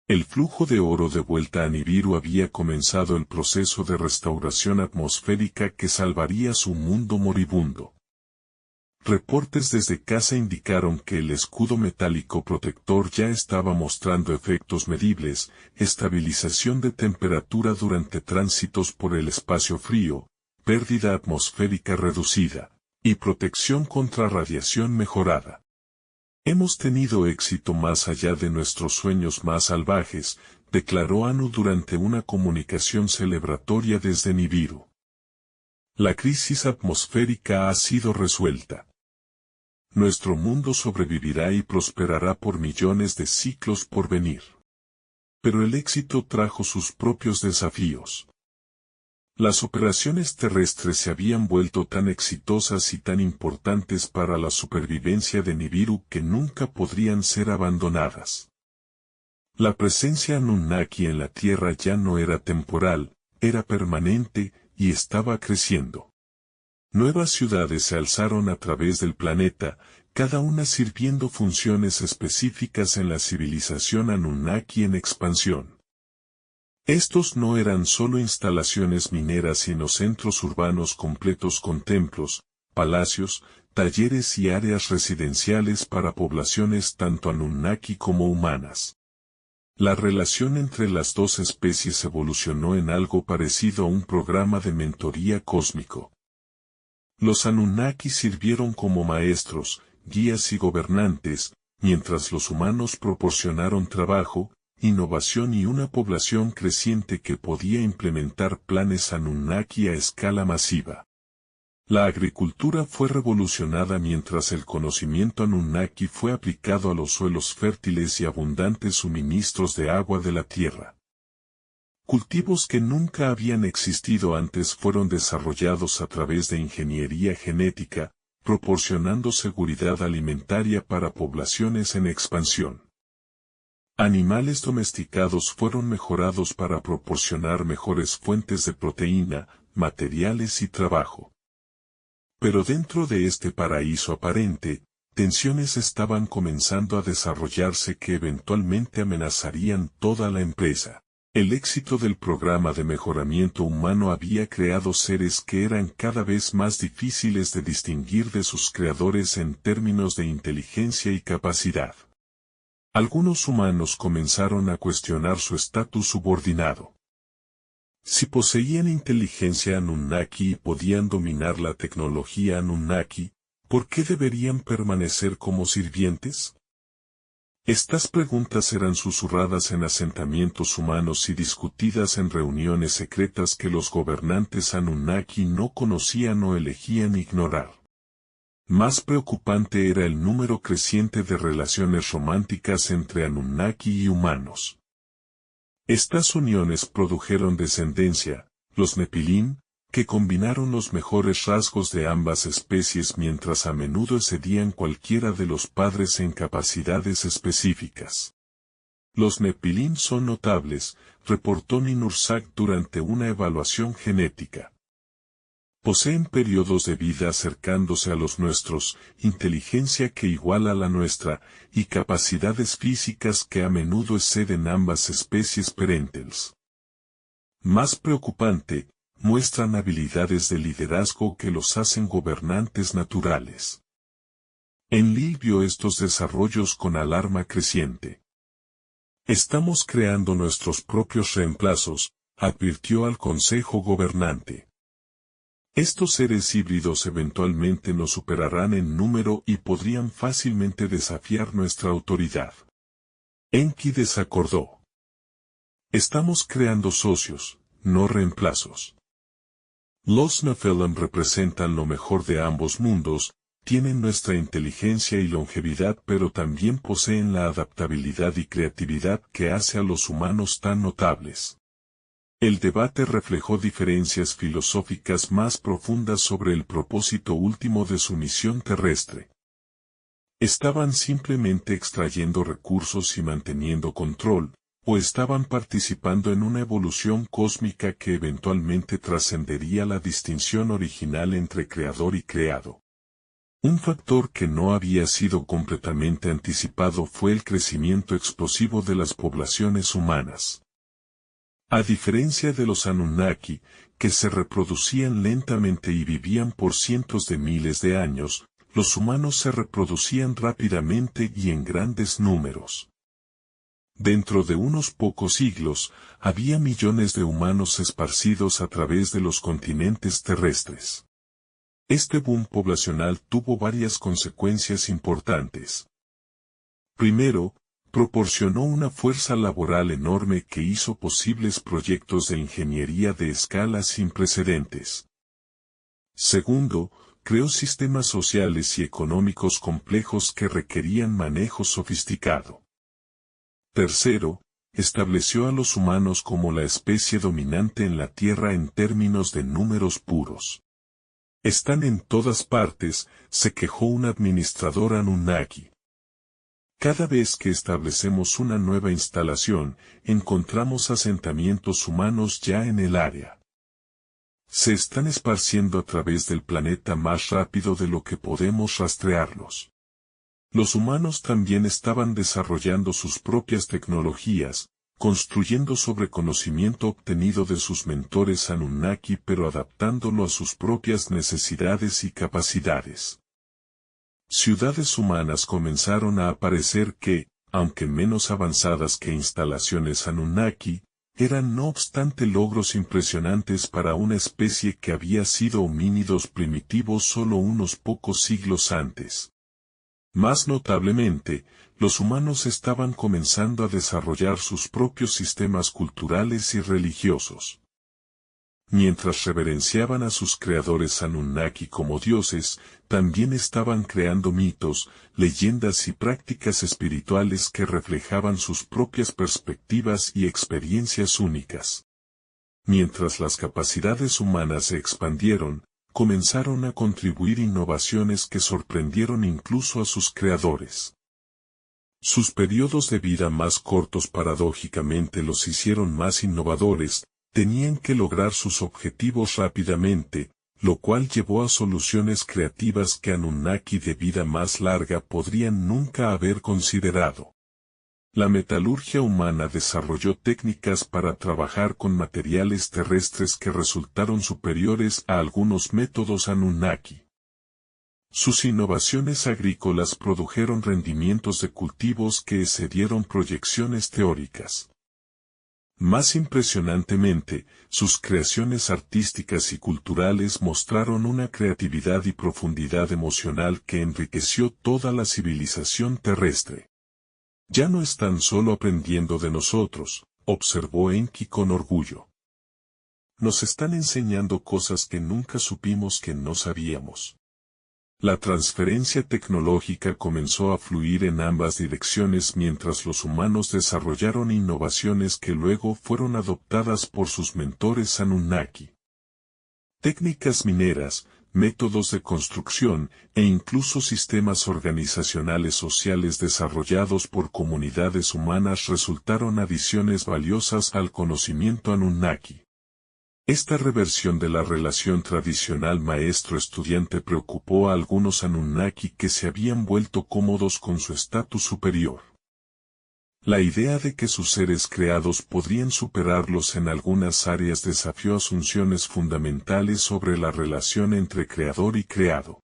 El flujo de oro de vuelta a Nibiru había comenzado el proceso de restauración atmosférica que salvaría su mundo moribundo. Reportes desde casa indicaron que el escudo metálico protector ya estaba mostrando efectos medibles, estabilización de temperatura durante tránsitos por el espacio frío, pérdida atmosférica reducida, y protección contra radiación mejorada. Hemos tenido éxito más allá de nuestros sueños más salvajes, declaró Anu durante una comunicación celebratoria desde Nibiru. La crisis atmosférica ha sido resuelta. Nuestro mundo sobrevivirá y prosperará por millones de siglos por venir. Pero el éxito trajo sus propios desafíos. Las operaciones terrestres se habían vuelto tan exitosas y tan importantes para la supervivencia de Nibiru que nunca podrían ser abandonadas. La presencia Anunnaki en la Tierra ya no era temporal, era permanente, y estaba creciendo. Nuevas ciudades se alzaron a través del planeta, cada una sirviendo funciones específicas en la civilización Anunnaki en expansión. Estos no eran solo instalaciones mineras sino centros urbanos completos con templos, palacios, talleres y áreas residenciales para poblaciones tanto Anunnaki como humanas. La relación entre las dos especies evolucionó en algo parecido a un programa de mentoría cósmico. Los Anunnaki sirvieron como maestros, guías y gobernantes, mientras los humanos proporcionaron trabajo, innovación y una población creciente que podía implementar planes Anunnaki a escala masiva. La agricultura fue revolucionada mientras el conocimiento Anunnaki fue aplicado a los suelos fértiles y abundantes suministros de agua de la tierra. Cultivos que nunca habían existido antes fueron desarrollados a través de ingeniería genética, proporcionando seguridad alimentaria para poblaciones en expansión. Animales domesticados fueron mejorados para proporcionar mejores fuentes de proteína, materiales y trabajo. Pero dentro de este paraíso aparente, tensiones estaban comenzando a desarrollarse que eventualmente amenazarían toda la empresa. El éxito del programa de mejoramiento humano había creado seres que eran cada vez más difíciles de distinguir de sus creadores en términos de inteligencia y capacidad. Algunos humanos comenzaron a cuestionar su estatus subordinado. Si poseían inteligencia Anunnaki y podían dominar la tecnología Anunnaki, ¿por qué deberían permanecer como sirvientes? Estas preguntas eran susurradas en asentamientos humanos y discutidas en reuniones secretas que los gobernantes Anunnaki no conocían o elegían ignorar. Más preocupante era el número creciente de relaciones románticas entre Anunnaki y humanos. Estas uniones produjeron descendencia, los Nephilim, que combinaron los mejores rasgos de ambas especies mientras a menudo excedían cualquiera de los padres en capacidades específicas. Los Nephilim son notables, reportó Ninhursag durante una evaluación genética. Poseen periodos de vida acercándose a los nuestros, inteligencia que iguala a la nuestra, y capacidades físicas que a menudo exceden ambas especies parentales. Más preocupante, muestran habilidades de liderazgo que los hacen gobernantes naturales. Enlil vio estos desarrollos con alarma creciente. Estamos creando nuestros propios reemplazos, advirtió al Consejo Gobernante. Estos seres híbridos eventualmente nos superarán en número y podrían fácilmente desafiar nuestra autoridad. Enki desacordó. Estamos creando socios, no reemplazos. Los Nephilim representan lo mejor de ambos mundos, tienen nuestra inteligencia y longevidad, pero también poseen la adaptabilidad y creatividad que hace a los humanos tan notables. El debate reflejó diferencias filosóficas más profundas sobre el propósito último de su misión terrestre. ¿Estaban simplemente extrayendo recursos y manteniendo control, o estaban participando en una evolución cósmica que eventualmente trascendería la distinción original entre creador y creado? Un factor que no había sido completamente anticipado fue el crecimiento explosivo de las poblaciones humanas. A diferencia de los Anunnaki, que se reproducían lentamente y vivían por cientos de miles de años, los humanos se reproducían rápidamente y en grandes números. Dentro de unos pocos siglos, había millones de humanos esparcidos a través de los continentes terrestres. Este boom poblacional tuvo varias consecuencias importantes. Primero, proporcionó una fuerza laboral enorme que hizo posibles proyectos de ingeniería de escala sin precedentes. Segundo, creó sistemas sociales y económicos complejos que requerían manejo sofisticado. Tercero, estableció a los humanos como la especie dominante en la Tierra en términos de números puros. Están en todas partes, se quejó un administrador Anunnaki. Cada vez que establecemos una nueva instalación, encontramos asentamientos humanos ya en el área. Se están esparciendo a través del planeta más rápido de lo que podemos rastrearlos. Los humanos también estaban desarrollando sus propias tecnologías, construyendo sobre conocimiento obtenido de sus mentores Anunnaki, pero adaptándolo a sus propias necesidades y capacidades. Ciudades humanas comenzaron a aparecer que, aunque menos avanzadas que instalaciones Anunnaki, eran no obstante logros impresionantes para una especie que había sido homínidos primitivos solo unos pocos siglos antes. Más notablemente, los humanos estaban comenzando a desarrollar sus propios sistemas culturales y religiosos. Mientras reverenciaban a sus creadores Anunnaki como dioses, también estaban creando mitos, leyendas y prácticas espirituales que reflejaban sus propias perspectivas y experiencias únicas. Mientras las capacidades humanas se expandieron, comenzaron a contribuir innovaciones que sorprendieron incluso a sus creadores. Sus periodos de vida más cortos paradójicamente los hicieron más innovadores, tenían que lograr sus objetivos rápidamente, lo cual llevó a soluciones creativas que Anunnaki de vida más larga podrían nunca haber considerado. La metalurgia humana desarrolló técnicas para trabajar con materiales terrestres que resultaron superiores a algunos métodos Anunnaki. Sus innovaciones agrícolas produjeron rendimientos de cultivos que excedieron proyecciones teóricas. Más impresionantemente, sus creaciones artísticas y culturales mostraron una creatividad y profundidad emocional que enriqueció toda la civilización terrestre. Ya no están solo aprendiendo de nosotros, observó Enki con orgullo. Nos están enseñando cosas que nunca supimos que no sabíamos. La transferencia tecnológica comenzó a fluir en ambas direcciones mientras los humanos desarrollaron innovaciones que luego fueron adoptadas por sus mentores Anunnaki. Técnicas mineras, métodos de construcción, e incluso sistemas organizacionales sociales desarrollados por comunidades humanas resultaron adiciones valiosas al conocimiento Anunnaki. Esta reversión de la relación tradicional maestro-estudiante preocupó a algunos Anunnaki que se habían vuelto cómodos con su estatus superior. La idea de que sus seres creados podrían superarlos en algunas áreas desafió asunciones fundamentales sobre la relación entre creador y creado.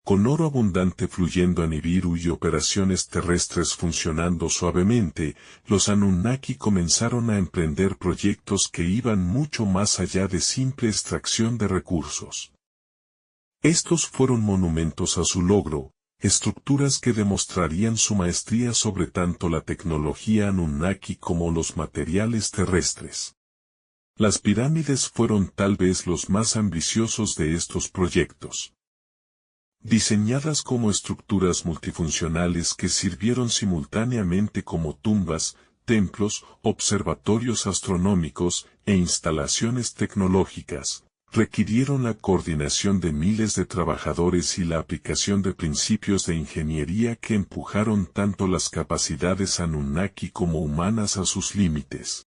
Con oro abundante fluyendo a Nibiru y operaciones terrestres funcionando suavemente, los Anunnaki comenzaron a emprender proyectos que iban mucho más allá de simple extracción de recursos. Estos fueron monumentos a su logro, estructuras que demostrarían su maestría sobre tanto la tecnología Anunnaki como los materiales terrestres. Las pirámides fueron tal vez los más ambiciosos de estos proyectos. Diseñadas como estructuras multifuncionales que sirvieron simultáneamente como tumbas, templos, observatorios astronómicos e instalaciones tecnológicas, requirieron la coordinación de miles de trabajadores y la aplicación de principios de ingeniería que empujaron tanto las capacidades Anunnaki como humanas a sus límites.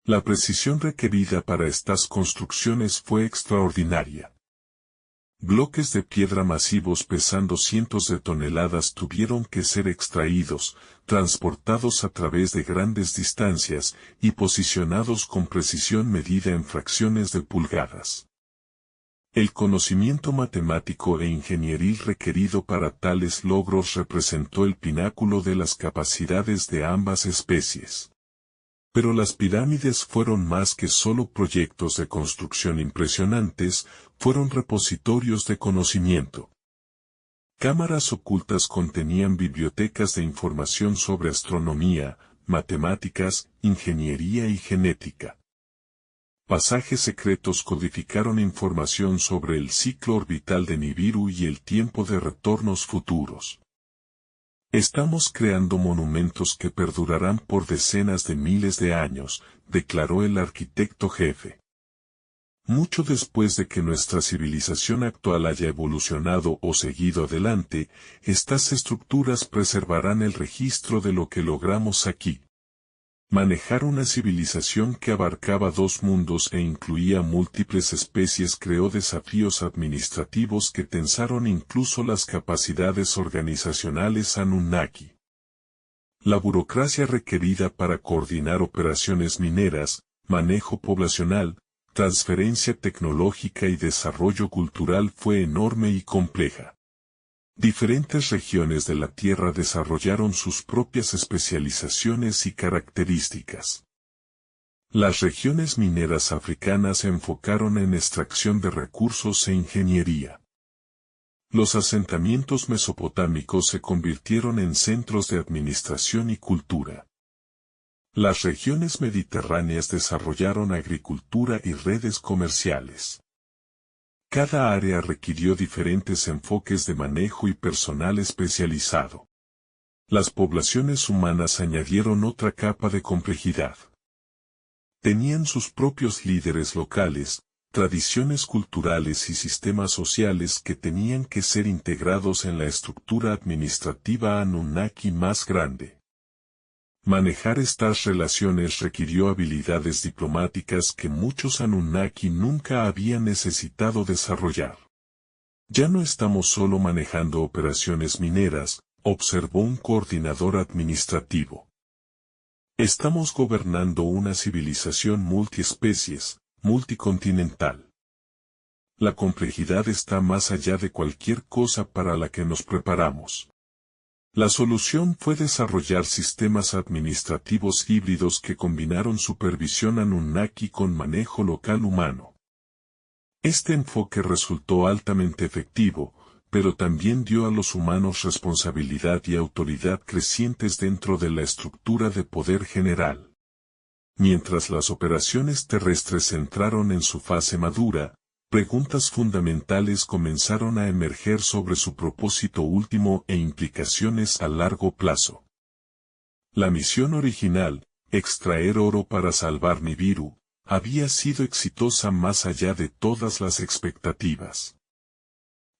La precisión requerida para estas construcciones fue extraordinaria. Bloques de piedra masivos pesando cientos de toneladas tuvieron que ser extraídos, transportados a través de grandes distancias y posicionados con precisión medida en fracciones de pulgadas. El conocimiento matemático e ingenieril requerido para tales logros representó el pináculo de las capacidades de ambas especies. Pero las pirámides fueron más que solo proyectos de construcción impresionantes, fueron repositorios de conocimiento. Cámaras ocultas contenían bibliotecas de información sobre astronomía, matemáticas, ingeniería y genética. Pasajes secretos codificaron información sobre el ciclo orbital de Nibiru y el tiempo de retornos futuros. Estamos creando monumentos que perdurarán por decenas de miles de años, declaró el arquitecto jefe. Mucho después de que nuestra civilización actual haya evolucionado o seguido adelante, estas estructuras preservarán el registro de lo que logramos aquí. Manejar una civilización que abarcaba dos mundos e incluía múltiples especies creó desafíos administrativos que tensaron incluso las capacidades organizacionales Anunnaki. La burocracia requerida para coordinar operaciones mineras, manejo poblacional, transferencia tecnológica y desarrollo cultural fue enorme y compleja. Diferentes regiones de la Tierra desarrollaron sus propias especializaciones y características. Las regiones mineras africanas se enfocaron en extracción de recursos e ingeniería. Los asentamientos mesopotámicos se convirtieron en centros de administración y cultura. Las regiones mediterráneas desarrollaron agricultura y redes comerciales. Cada área requirió diferentes enfoques de manejo y personal especializado. Las poblaciones humanas añadieron otra capa de complejidad. Tenían sus propios líderes locales, tradiciones culturales y sistemas sociales que tenían que ser integrados en la estructura administrativa Anunnaki más grande. Manejar estas relaciones requirió habilidades diplomáticas que muchos Anunnaki nunca habían necesitado desarrollar. Ya no estamos solo manejando operaciones mineras, observó un coordinador administrativo. Estamos gobernando una civilización multiespecies, multicontinental. La complejidad está más allá de cualquier cosa para la que nos preparamos. La solución fue desarrollar sistemas administrativos híbridos que combinaron supervisión Anunnaki con manejo local humano. Este enfoque resultó altamente efectivo, pero también dio a los humanos responsabilidad y autoridad crecientes dentro de la estructura de poder general. Mientras las operaciones terrestres entraron en su fase madura, preguntas fundamentales comenzaron a emerger sobre su propósito último e implicaciones a largo plazo. La misión original, extraer oro para salvar Nibiru, había sido exitosa más allá de todas las expectativas.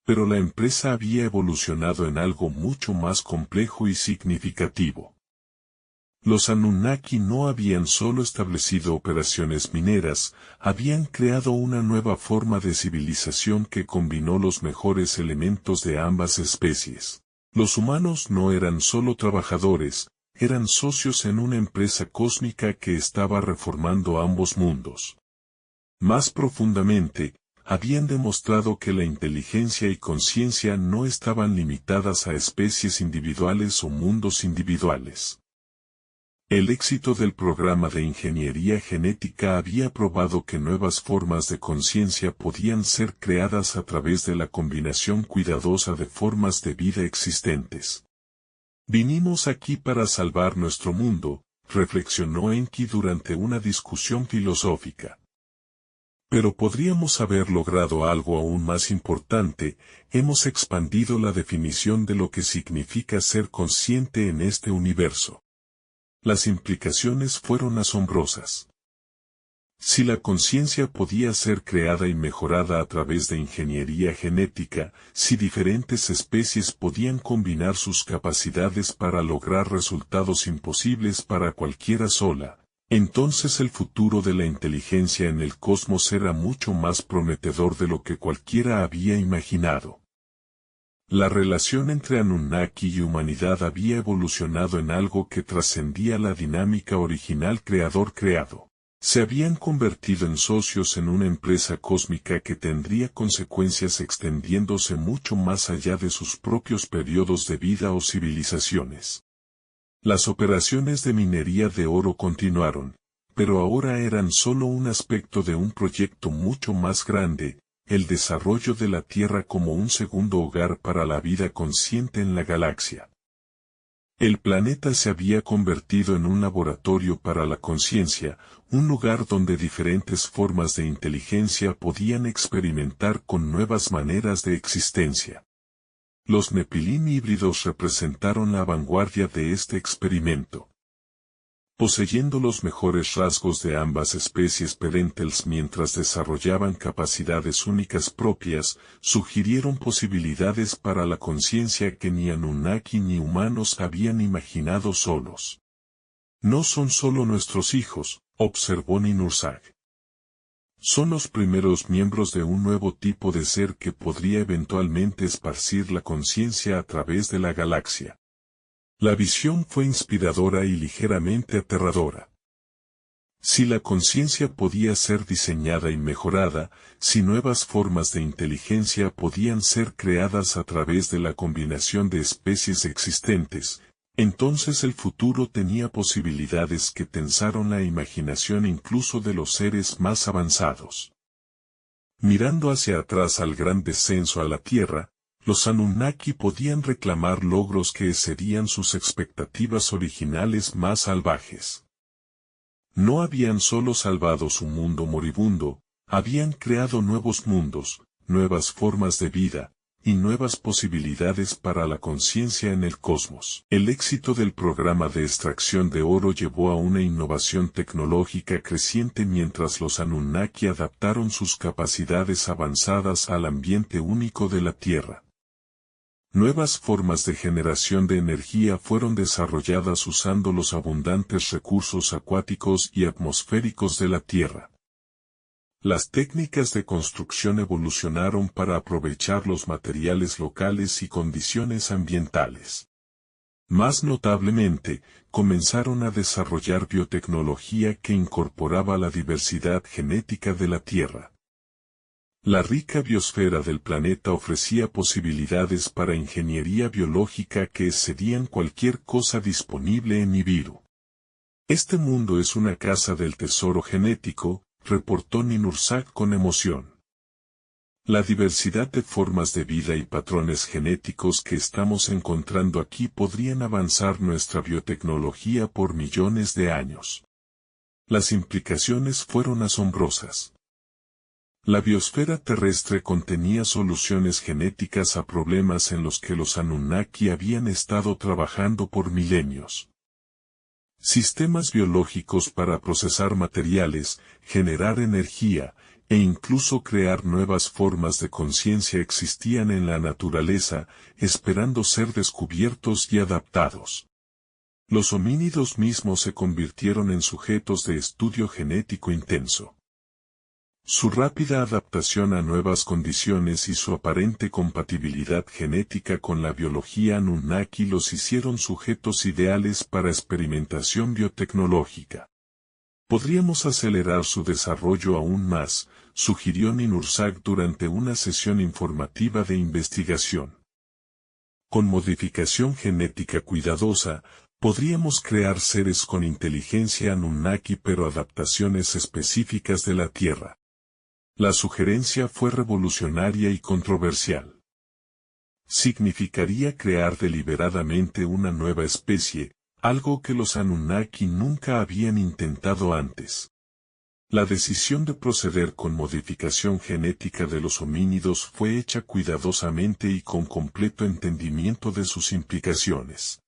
Pero la empresa había evolucionado en algo mucho más complejo y significativo. Los Anunnaki no habían solo establecido operaciones mineras, habían creado una nueva forma de civilización que combinó los mejores elementos de ambas especies. Los humanos no eran solo trabajadores, eran socios en una empresa cósmica que estaba reformando ambos mundos. Más profundamente, habían demostrado que la inteligencia y conciencia no estaban limitadas a especies individuales o mundos individuales. El éxito del programa de ingeniería genética había probado que nuevas formas de conciencia podían ser creadas a través de la combinación cuidadosa de formas de vida existentes. Vinimos aquí para salvar nuestro mundo, reflexionó Enki durante una discusión filosófica. Pero podríamos haber logrado algo aún más importante, hemos expandido la definición de lo que significa ser consciente en este universo. Las implicaciones fueron asombrosas. Si la conciencia podía ser creada y mejorada a través de ingeniería genética, si diferentes especies podían combinar sus capacidades para lograr resultados imposibles para cualquiera sola, entonces el futuro de la inteligencia en el cosmos era mucho más prometedor de lo que cualquiera había imaginado. La relación entre Anunnaki y humanidad había evolucionado en algo que trascendía la dinámica original creador-creado. Se habían convertido en socios en una empresa cósmica que tendría consecuencias extendiéndose mucho más allá de sus propios periodos de vida o civilizaciones. Las operaciones de minería de oro continuaron, pero ahora eran solo un aspecto de un proyecto mucho más grande, el desarrollo de la Tierra como un segundo hogar para la vida consciente en la galaxia. El planeta se había convertido en un laboratorio para la conciencia, un lugar donde diferentes formas de inteligencia podían experimentar con nuevas maneras de existencia. Los Nephilim híbridos representaron la vanguardia de este experimento. Poseyendo los mejores rasgos de ambas especies Perentels mientras desarrollaban capacidades únicas propias, sugirieron posibilidades para la conciencia que ni Anunnaki ni humanos habían imaginado solos. No son solo nuestros hijos, observó Ninhursag. Son los primeros miembros de un nuevo tipo de ser que podría eventualmente esparcir la conciencia a través de la galaxia. La visión fue inspiradora y ligeramente aterradora. Si la conciencia podía ser diseñada y mejorada, si nuevas formas de inteligencia podían ser creadas a través de la combinación de especies existentes, entonces el futuro tenía posibilidades que tensaron la imaginación incluso de los seres más avanzados. Mirando hacia atrás al gran descenso a la Tierra, los Anunnaki podían reclamar logros que excedían sus expectativas originales más salvajes. No habían solo salvado su mundo moribundo, habían creado nuevos mundos, nuevas formas de vida, y nuevas posibilidades para la conciencia en el cosmos. El éxito del programa de extracción de oro llevó a una innovación tecnológica creciente mientras los Anunnaki adaptaron sus capacidades avanzadas al ambiente único de la Tierra. Nuevas formas de generación de energía fueron desarrolladas usando los abundantes recursos acuáticos y atmosféricos de la Tierra. Las técnicas de construcción evolucionaron para aprovechar los materiales locales y condiciones ambientales. Más notablemente, comenzaron a desarrollar biotecnología que incorporaba la diversidad genética de la Tierra. La rica biosfera del planeta ofrecía posibilidades para ingeniería biológica que excedían cualquier cosa disponible en Nibiru. Este mundo es una casa del tesoro genético, reportó Ninhursag con emoción. La diversidad de formas de vida y patrones genéticos que estamos encontrando aquí podrían avanzar nuestra biotecnología por millones de años. Las implicaciones fueron asombrosas. La biosfera terrestre contenía soluciones genéticas a problemas en los que los Anunnaki habían estado trabajando por milenios. Sistemas biológicos para procesar materiales, generar energía, e incluso crear nuevas formas de conciencia existían en la naturaleza, esperando ser descubiertos y adaptados. Los homínidos mismos se convirtieron en sujetos de estudio genético intenso. Su rápida adaptación a nuevas condiciones y su aparente compatibilidad genética con la biología Anunnaki los hicieron sujetos ideales para experimentación biotecnológica. Podríamos acelerar su desarrollo aún más, sugirió Ninhursag durante una sesión informativa de investigación. Con modificación genética cuidadosa, podríamos crear seres con inteligencia Anunnaki pero adaptaciones específicas de la Tierra. La sugerencia fue revolucionaria y controversial. Significaría crear deliberadamente una nueva especie, algo que los Anunnaki nunca habían intentado antes. La decisión de proceder con modificación genética de los homínidos fue hecha cuidadosamente y con completo entendimiento de sus implicaciones.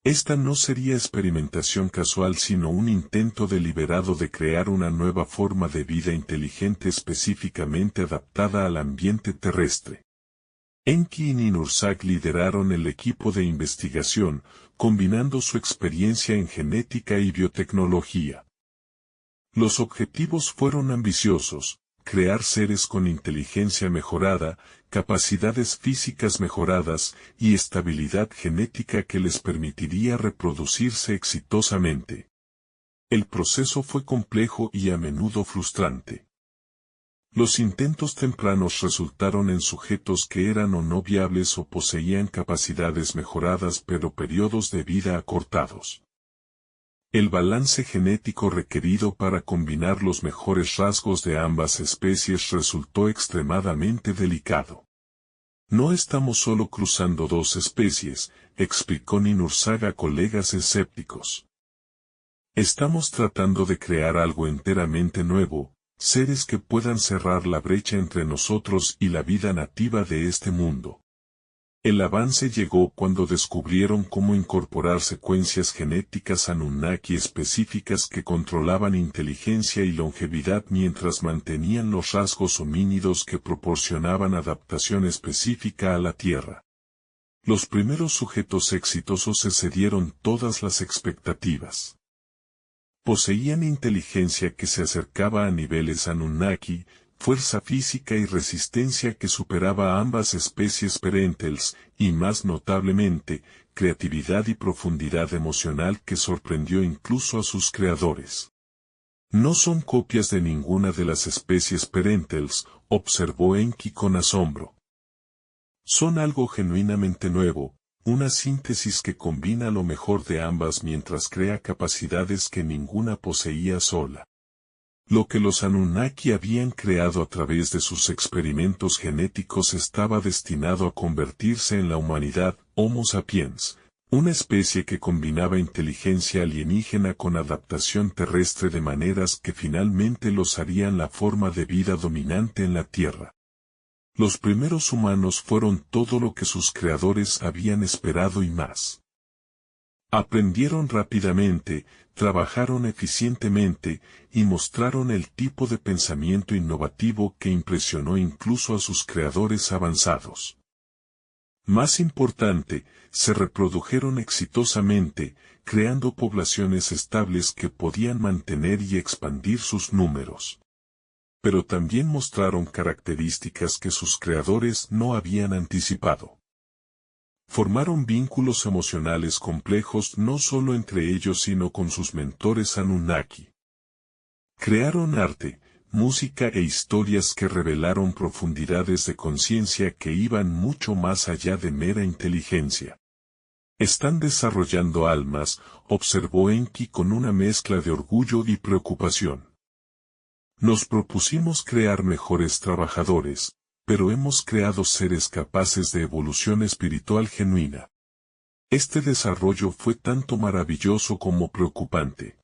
Esta no sería experimentación casual sino un intento deliberado de crear una nueva forma de vida inteligente específicamente adaptada al ambiente terrestre. Enki y Ninhursag lideraron el equipo de investigación, combinando su experiencia en genética y biotecnología. Los objetivos fueron ambiciosos: crear seres con inteligencia mejorada, capacidades físicas mejoradas y estabilidad genética que les permitiría reproducirse exitosamente. El proceso fue complejo y a menudo frustrante. Los intentos tempranos resultaron en sujetos que eran o no viables o poseían capacidades mejoradas pero periodos de vida acortados. El balance genético requerido para combinar los mejores rasgos de ambas especies resultó extremadamente delicado. No estamos solo cruzando dos especies, explicó Ninhursag a colegas escépticos. Estamos tratando de crear algo enteramente nuevo, seres que puedan cerrar la brecha entre nosotros y la vida nativa de este mundo. El avance llegó cuando descubrieron cómo incorporar secuencias genéticas Anunnaki específicas que controlaban inteligencia y longevidad mientras mantenían los rasgos homínidos que proporcionaban adaptación específica a la Tierra. Los primeros sujetos exitosos excedieron todas las expectativas. Poseían inteligencia que se acercaba a niveles Anunnaki, fuerza física y resistencia que superaba a ambas especies Perentels, y más notablemente, creatividad y profundidad emocional que sorprendió incluso a sus creadores. No son copias de ninguna de las especies Perentels, observó Enki con asombro. Son algo genuinamente nuevo, una síntesis que combina lo mejor de ambas mientras crea capacidades que ninguna poseía sola. Lo que los Anunnaki habían creado a través de sus experimentos genéticos estaba destinado a convertirse en la humanidad, Homo sapiens, una especie que combinaba inteligencia alienígena con adaptación terrestre de maneras que finalmente los harían la forma de vida dominante en la Tierra. Los primeros humanos fueron todo lo que sus creadores habían esperado y más. Aprendieron rápidamente, trabajaron eficientemente, y mostraron el tipo de pensamiento innovativo que impresionó incluso a sus creadores avanzados. Más importante, se reprodujeron exitosamente, creando poblaciones estables que podían mantener y expandir sus números. Pero también mostraron características que sus creadores no habían anticipado. Formaron vínculos emocionales complejos no solo entre ellos sino con sus mentores Anunnaki. Crearon arte, música e historias que revelaron profundidades de conciencia que iban mucho más allá de mera inteligencia. Están desarrollando almas, observó Enki con una mezcla de orgullo y preocupación. Nos propusimos crear mejores trabajadores, pero hemos creado seres capaces de evolución espiritual genuina. Este desarrollo fue tanto maravilloso como preocupante.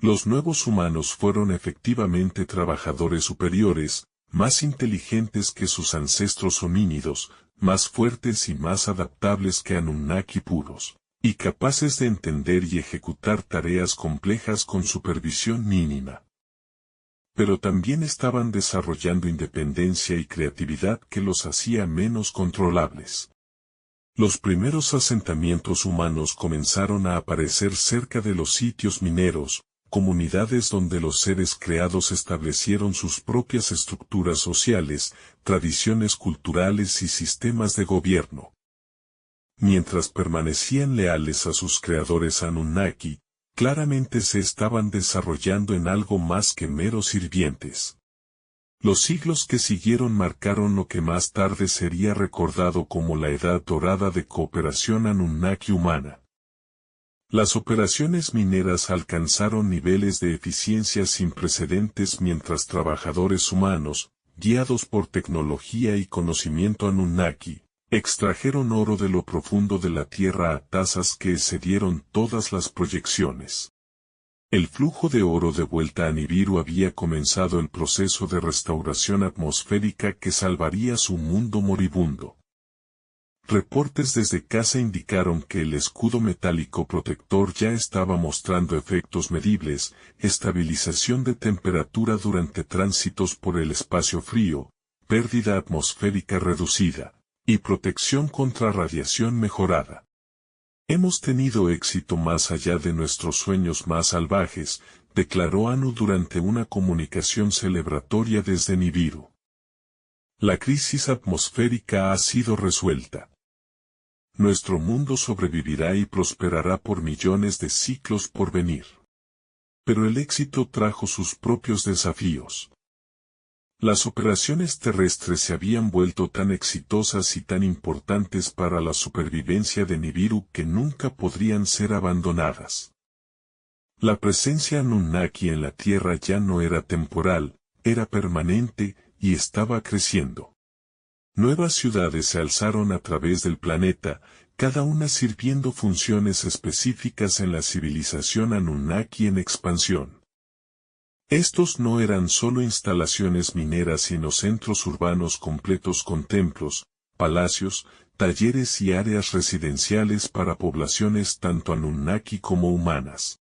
Los nuevos humanos fueron efectivamente trabajadores superiores, más inteligentes que sus ancestros homínidos, más fuertes y más adaptables que Anunnaki puros, y capaces de entender y ejecutar tareas complejas con supervisión mínima. pero también estaban desarrollando independencia y creatividad que los hacía menos controlables. Los primeros asentamientos humanos comenzaron a aparecer cerca de los sitios mineros, comunidades donde los seres creados establecieron sus propias estructuras sociales, tradiciones culturales y sistemas de gobierno. Mientras permanecían leales a sus creadores Anunnaki, claramente se estaban desarrollando en algo más que meros sirvientes. Los siglos que siguieron marcaron lo que más tarde sería recordado como la Edad Dorada de cooperación Anunnaki humana. Las operaciones mineras alcanzaron niveles de eficiencia sin precedentes mientras trabajadores humanos, guiados por tecnología y conocimiento Anunnaki, extrajeron oro de lo profundo de la tierra a tasas que excedieron todas las proyecciones. El flujo de oro de vuelta a Nibiru había comenzado el proceso de restauración atmosférica que salvaría su mundo moribundo. Reportes desde casa indicaron que el escudo metálico protector ya estaba mostrando efectos medibles, estabilización de temperatura durante tránsitos por el espacio frío, pérdida atmosférica reducida, y protección contra radiación mejorada. Hemos tenido éxito más allá de nuestros sueños más salvajes, declaró Anu durante una comunicación celebratoria desde Nibiru. La crisis atmosférica ha sido resuelta. Nuestro mundo sobrevivirá y prosperará por millones de siglos por venir. Pero el éxito trajo sus propios desafíos. Las operaciones terrestres se habían vuelto tan exitosas y tan importantes para la supervivencia de Nibiru que nunca podrían ser abandonadas. La presencia Anunnaki en la Tierra ya no era temporal, era permanente, y estaba creciendo. Nuevas ciudades se alzaron a través del planeta, cada una sirviendo funciones específicas en la civilización Anunnaki en expansión. Estos no eran solo instalaciones mineras sino centros urbanos completos con templos, palacios, talleres y áreas residenciales para poblaciones tanto Anunnaki como humanas.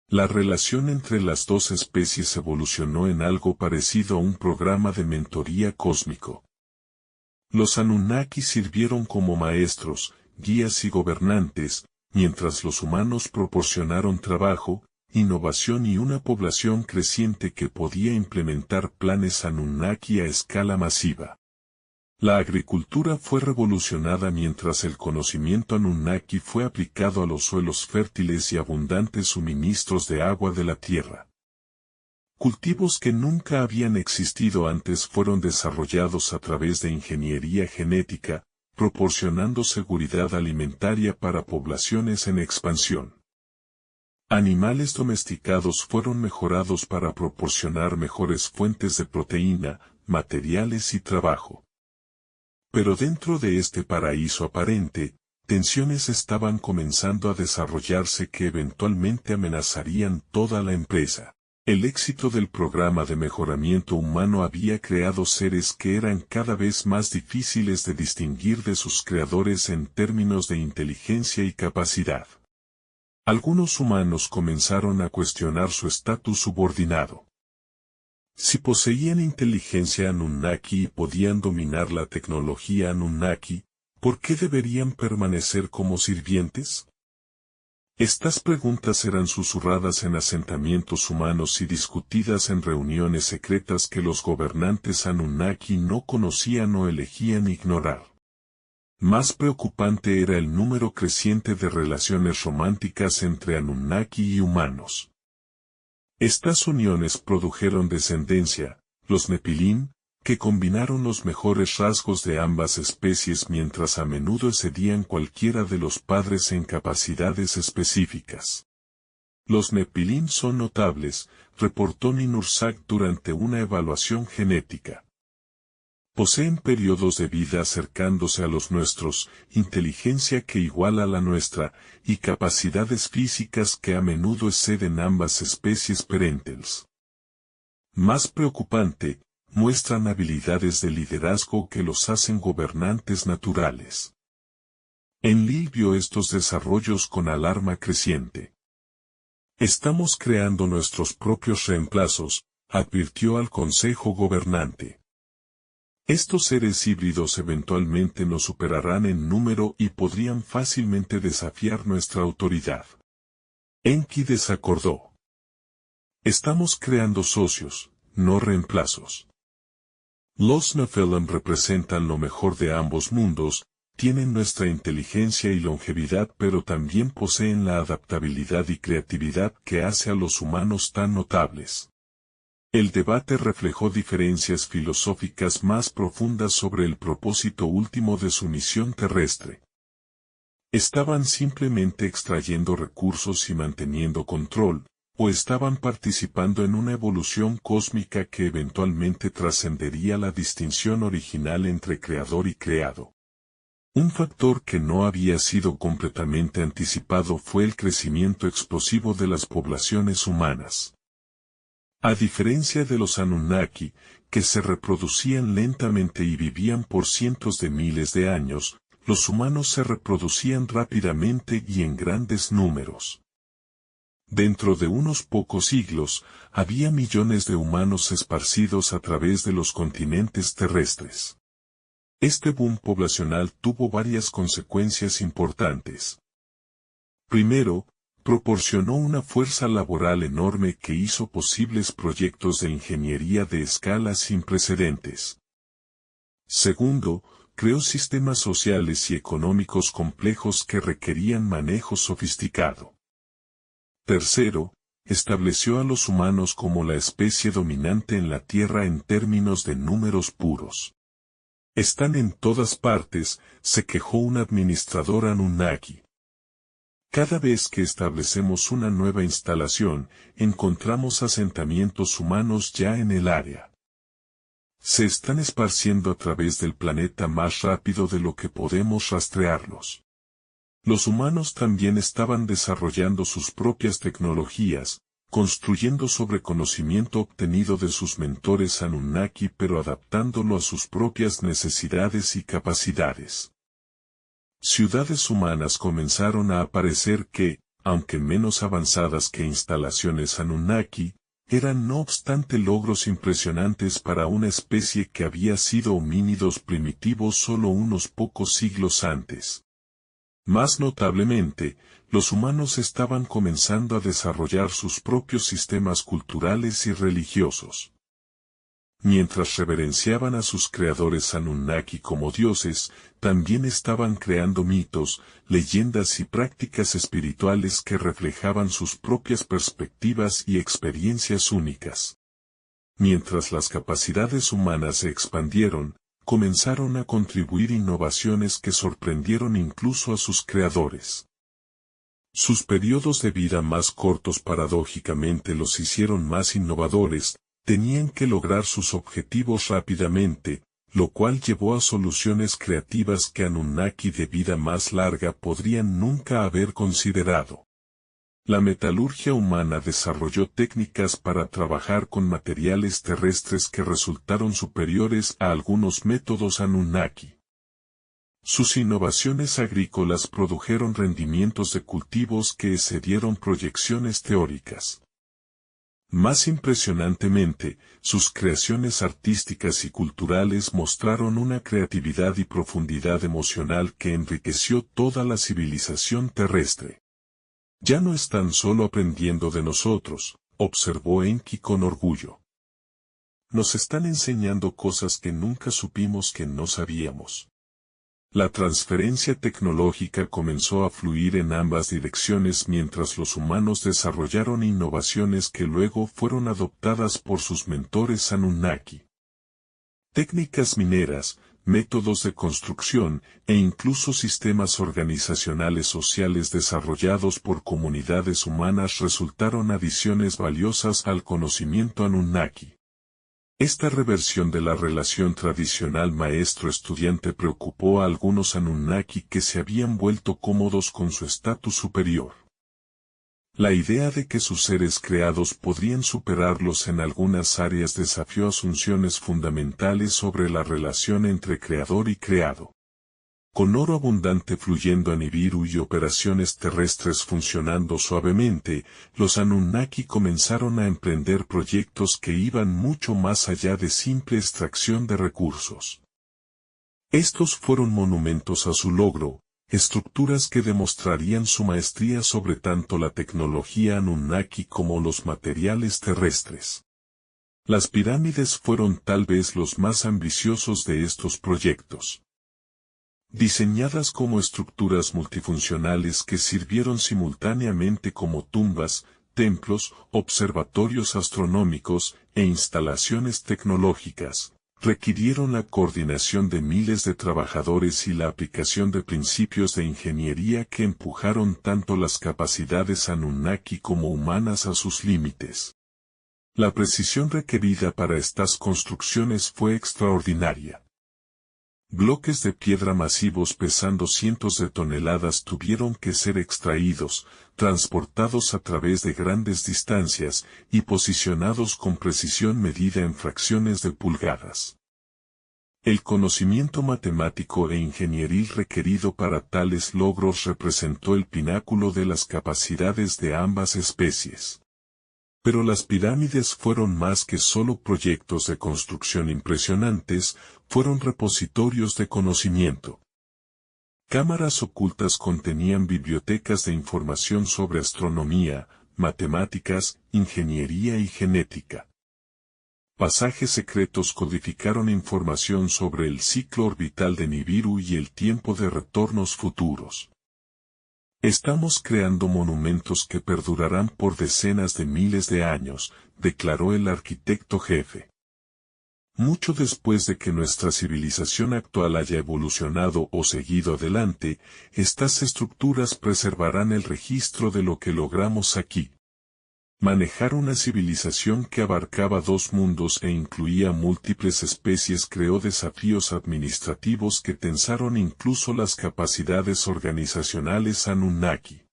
La relación entre las dos especies evolucionó en algo parecido a un programa de mentoría cósmico. Los Anunnaki sirvieron como maestros, guías y gobernantes, mientras los humanos proporcionaron trabajo, innovación y una población creciente que podía implementar planes Anunnaki a escala masiva. La agricultura fue revolucionada mientras el conocimiento Anunnaki fue aplicado a los suelos fértiles y abundantes suministros de agua de la tierra. Cultivos que nunca habían existido antes fueron desarrollados a través de ingeniería genética, proporcionando seguridad alimentaria para poblaciones en expansión. Animales domesticados fueron mejorados para proporcionar mejores fuentes de proteína, materiales y trabajo. Pero dentro de este paraíso aparente, tensiones estaban comenzando a desarrollarse que eventualmente amenazarían toda la empresa. El éxito del programa de mejoramiento humano había creado seres que eran cada vez más difíciles de distinguir de sus creadores en términos de inteligencia y capacidad. Algunos humanos comenzaron a cuestionar su estatus subordinado. Si poseían inteligencia Anunnaki y podían dominar la tecnología Anunnaki, ¿por qué deberían permanecer como sirvientes? Estas preguntas eran susurradas en asentamientos humanos y discutidas en reuniones secretas que los gobernantes Anunnaki no conocían o elegían ignorar. Más preocupante era el número creciente de relaciones románticas entre Anunnaki y humanos. Estas uniones produjeron descendencia, los Nephilim, que combinaron los mejores rasgos de ambas especies mientras a menudo excedían cualquiera de los padres en capacidades específicas. Los Nephilim son notables, reportó Ninursak durante una evaluación genética. Poseen periodos de vida acercándose a los nuestros, inteligencia que iguala la nuestra, y capacidades físicas que a menudo exceden ambas especies parentales. Más preocupante, muestran habilidades de liderazgo que los hacen gobernantes naturales. Enlil vio estos desarrollos con alarma creciente. Estamos creando nuestros propios reemplazos, advirtió al consejo gobernante. Estos seres híbridos eventualmente nos superarán en número y podrían fácilmente desafiar nuestra autoridad. Enki desacordó. Estamos creando socios, no reemplazos. Los Nephilim representan lo mejor de ambos mundos, tienen nuestra inteligencia y longevidad, pero también poseen la adaptabilidad y creatividad que hace a los humanos tan notables. El debate reflejó diferencias filosóficas más profundas sobre el propósito último de su misión terrestre. ¿Estaban simplemente extrayendo recursos y manteniendo control, o estaban participando en una evolución cósmica que eventualmente trascendería la distinción original entre creador y creado? Un factor que no había sido completamente anticipado fue el crecimiento explosivo de las poblaciones humanas. A diferencia de los Anunnaki, que se reproducían lentamente y vivían por cientos de miles de años, los humanos se reproducían rápidamente y en grandes números. Dentro de unos pocos siglos, había millones de humanos esparcidos a través de los continentes terrestres. Este boom poblacional tuvo varias consecuencias importantes. Primero, proporcionó una fuerza laboral enorme que hizo posibles proyectos de ingeniería de escala sin precedentes. Segundo, creó sistemas sociales y económicos complejos que requerían manejo sofisticado. Tercero, estableció a los humanos como la especie dominante en la Tierra en términos de números puros. Están en todas partes, se quejó un administrador Anunnaki. Cada vez que establecemos una nueva instalación, encontramos asentamientos humanos ya en el área. Se están esparciendo a través del planeta más rápido de lo que podemos rastrearlos. Los humanos también estaban desarrollando sus propias tecnologías, construyendo sobre conocimiento obtenido de sus mentores Anunnaki, pero adaptándolo a sus propias necesidades y capacidades. Ciudades humanas comenzaron a aparecer que, aunque menos avanzadas que instalaciones Anunnaki, eran no obstante logros impresionantes para una especie que había sido homínidos primitivos solo unos pocos siglos antes. Más notablemente, los humanos estaban comenzando a desarrollar sus propios sistemas culturales y religiosos. Mientras reverenciaban a sus creadores Anunnaki como dioses, también estaban creando mitos, leyendas y prácticas espirituales que reflejaban sus propias perspectivas y experiencias únicas. Mientras las capacidades humanas se expandieron, comenzaron a contribuir innovaciones que sorprendieron incluso a sus creadores. Sus periodos de vida más cortos paradójicamente los hicieron más innovadores. Tenían que lograr sus objetivos rápidamente, lo cual llevó a soluciones creativas que Anunnaki de vida más larga podrían nunca haber considerado. La metalurgia humana desarrolló técnicas para trabajar con materiales terrestres que resultaron superiores a algunos métodos Anunnaki. Sus innovaciones agrícolas produjeron rendimientos de cultivos que excedieron proyecciones teóricas. Más impresionantemente, sus creaciones artísticas y culturales mostraron una creatividad y profundidad emocional que enriqueció toda la civilización terrestre. Ya no están solo aprendiendo de nosotros, observó Enki con orgullo. Nos están enseñando cosas que nunca supimos que no sabíamos. La transferencia tecnológica comenzó a fluir en ambas direcciones mientras los humanos desarrollaron innovaciones que luego fueron adoptadas por sus mentores Anunnaki. Técnicas mineras, métodos de construcción, e incluso sistemas organizacionales sociales desarrollados por comunidades humanas resultaron adiciones valiosas al conocimiento Anunnaki. Esta reversión de la relación tradicional maestro-estudiante preocupó a algunos Anunnaki que se habían vuelto cómodos con su estatus superior. La idea de que sus seres creados podrían superarlos en algunas áreas desafió asunciones fundamentales sobre la relación entre creador y creado. Con oro abundante fluyendo a Nibiru y operaciones terrestres funcionando suavemente, los Anunnaki comenzaron a emprender proyectos que iban mucho más allá de simple extracción de recursos. Estos fueron monumentos a su logro, estructuras que demostrarían su maestría sobre tanto la tecnología Anunnaki como los materiales terrestres. Las pirámides fueron tal vez los más ambiciosos de estos proyectos. Diseñadas como estructuras multifuncionales que sirvieron simultáneamente como tumbas, templos, observatorios astronómicos e instalaciones tecnológicas, requirieron la coordinación de miles de trabajadores y la aplicación de principios de ingeniería que empujaron tanto las capacidades Anunnaki como humanas a sus límites. La precisión requerida para estas construcciones fue extraordinaria. Bloques de piedra masivos pesando cientos de toneladas tuvieron que ser extraídos, transportados a través de grandes distancias y posicionados con precisión medida en fracciones de pulgadas. El conocimiento matemático e ingenieril requerido para tales logros representó el pináculo de las capacidades de ambas especies. Pero las pirámides fueron más que solo proyectos de construcción impresionantes, fueron repositorios de conocimiento. Cámaras ocultas contenían bibliotecas de información sobre astronomía, matemáticas, ingeniería y genética. Pasajes secretos codificaron información sobre el ciclo orbital de Nibiru y el tiempo de retornos futuros. Estamos creando monumentos que perdurarán por decenas de miles de años, declaró el arquitecto jefe. Mucho después de que nuestra civilización actual haya evolucionado o seguido adelante, estas estructuras preservarán el registro de lo que logramos aquí. Manejar una civilización que abarcaba dos mundos e incluía múltiples especies creó desafíos administrativos que tensaron incluso las capacidades organizacionales Anunnaki.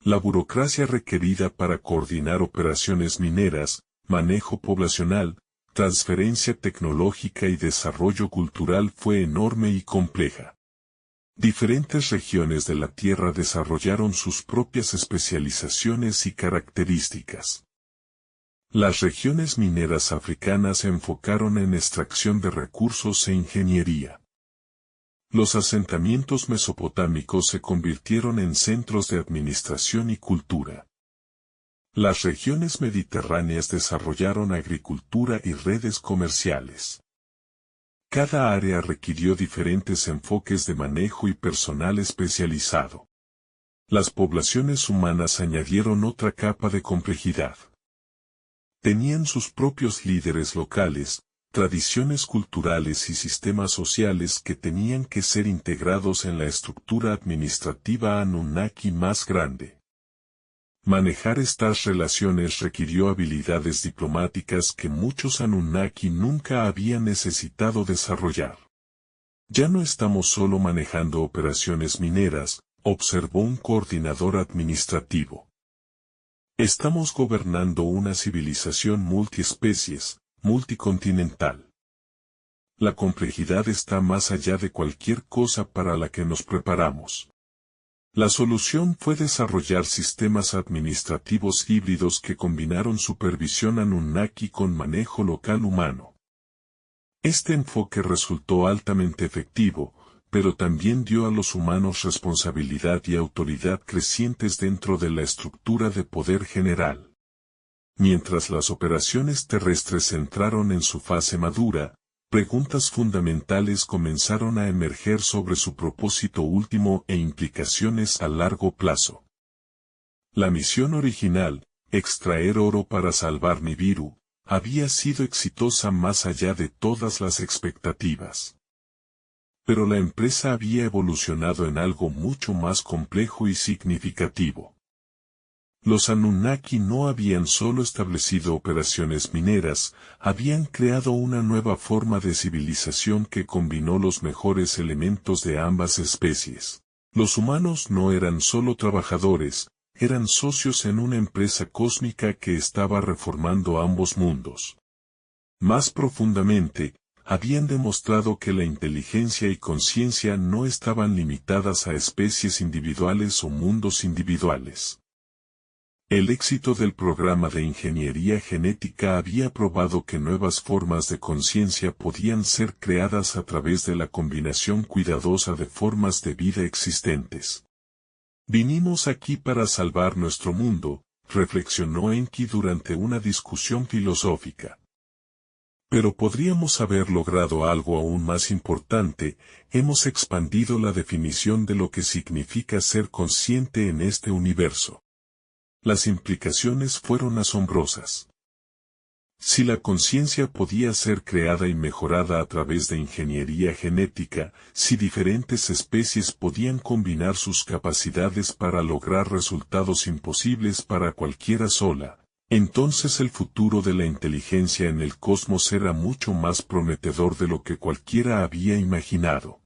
La burocracia requerida para coordinar operaciones mineras, manejo poblacional, transferencia tecnológica y desarrollo cultural fue enorme y compleja. Diferentes regiones de la Tierra desarrollaron sus propias especializaciones y características. Las regiones mineras africanas se enfocaron en extracción de recursos e ingeniería. Los asentamientos mesopotámicos se convirtieron en centros de administración y cultura. Las regiones mediterráneas desarrollaron agricultura y redes comerciales. Cada área requirió diferentes enfoques de manejo y personal especializado. Las poblaciones humanas añadieron otra capa de complejidad. Tenían sus propios líderes locales, tradiciones culturales y sistemas sociales que tenían que ser integrados en la estructura administrativa Anunnaki más grande. Manejar estas relaciones requirió habilidades diplomáticas que muchos Anunnaki nunca habían necesitado desarrollar. Ya no estamos solo manejando operaciones mineras, observó un coordinador administrativo. Estamos gobernando una civilización multiespecies, multicontinental. La complejidad está más allá de cualquier cosa para la que nos preparamos. La solución fue desarrollar sistemas administrativos híbridos que combinaron supervisión Anunnaki con manejo local humano. Este enfoque resultó altamente efectivo, pero también dio a los humanos responsabilidad y autoridad crecientes dentro de la estructura de poder general. Mientras las operaciones terrestres entraron en su fase madura, preguntas fundamentales comenzaron a emerger sobre su propósito último e implicaciones a largo plazo. La misión original, extraer oro para salvar Nibiru, había sido exitosa más allá de todas las expectativas. Pero la empresa había evolucionado en algo mucho más complejo y significativo. Los Anunnaki no habían solo establecido operaciones mineras, habían creado una nueva forma de civilización que combinó los mejores elementos de ambas especies. Los humanos no eran solo trabajadores, eran socios en una empresa cósmica que estaba reformando ambos mundos. Más profundamente, habían demostrado que la inteligencia y conciencia no estaban limitadas a especies individuales o mundos individuales. El éxito del programa de ingeniería genética había probado que nuevas formas de conciencia podían ser creadas a través de la combinación cuidadosa de formas de vida existentes. Vinimos aquí para salvar nuestro mundo, reflexionó Enki durante una discusión filosófica. Pero podríamos haber logrado algo aún más importante, hemos expandido la definición de lo que significa ser consciente en este universo. Las implicaciones fueron asombrosas. Si la conciencia podía ser creada y mejorada a través de ingeniería genética, si diferentes especies podían combinar sus capacidades para lograr resultados imposibles para cualquiera sola, entonces el futuro de la inteligencia en el cosmos era mucho más prometedor de lo que cualquiera había imaginado.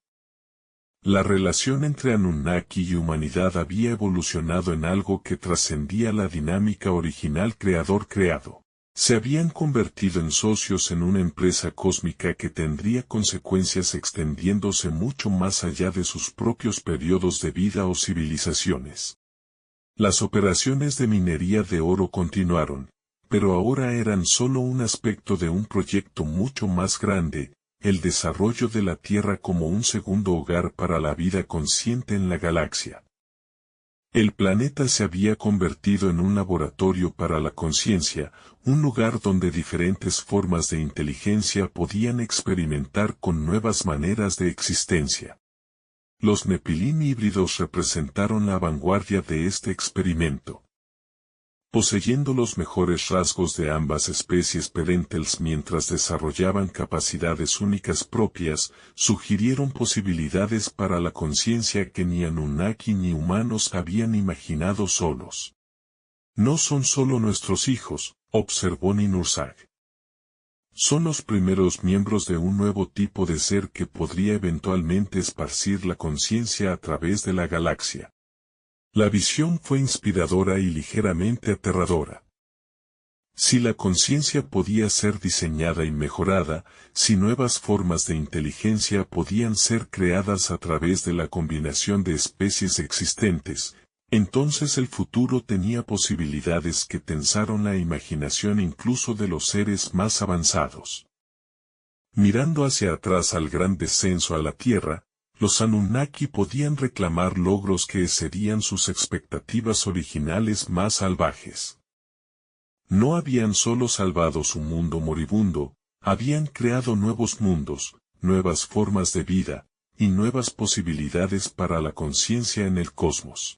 La relación entre Anunnaki y humanidad había evolucionado en algo que trascendía la dinámica original creador-creado. Se habían convertido en socios en una empresa cósmica que tendría consecuencias extendiéndose mucho más allá de sus propios periodos de vida o civilizaciones. Las operaciones de minería de oro continuaron, pero ahora eran solo un aspecto de un proyecto mucho más grande, el desarrollo de la Tierra como un segundo hogar para la vida consciente en la galaxia. El planeta se había convertido en un laboratorio para la conciencia, un lugar donde diferentes formas de inteligencia podían experimentar con nuevas maneras de existencia. Los Nephilim híbridos representaron la vanguardia de este experimento. Poseyendo los mejores rasgos de ambas especies Perentels mientras desarrollaban capacidades únicas propias, sugirieron posibilidades para la conciencia que ni Anunnaki ni humanos habían imaginado solos. No son solo nuestros hijos, observó Ninursag. Son los primeros miembros de un nuevo tipo de ser que podría eventualmente esparcir la conciencia a través de la galaxia. La visión fue inspiradora y ligeramente aterradora. Si la conciencia podía ser diseñada y mejorada, si nuevas formas de inteligencia podían ser creadas a través de la combinación de especies existentes, entonces el futuro tenía posibilidades que tensaron la imaginación incluso de los seres más avanzados. Mirando hacia atrás al gran descenso a la Tierra, los Anunnaki podían reclamar logros que excedían sus expectativas originales más salvajes. No habían solo salvado su mundo moribundo, habían creado nuevos mundos, nuevas formas de vida, y nuevas posibilidades para la conciencia en el cosmos.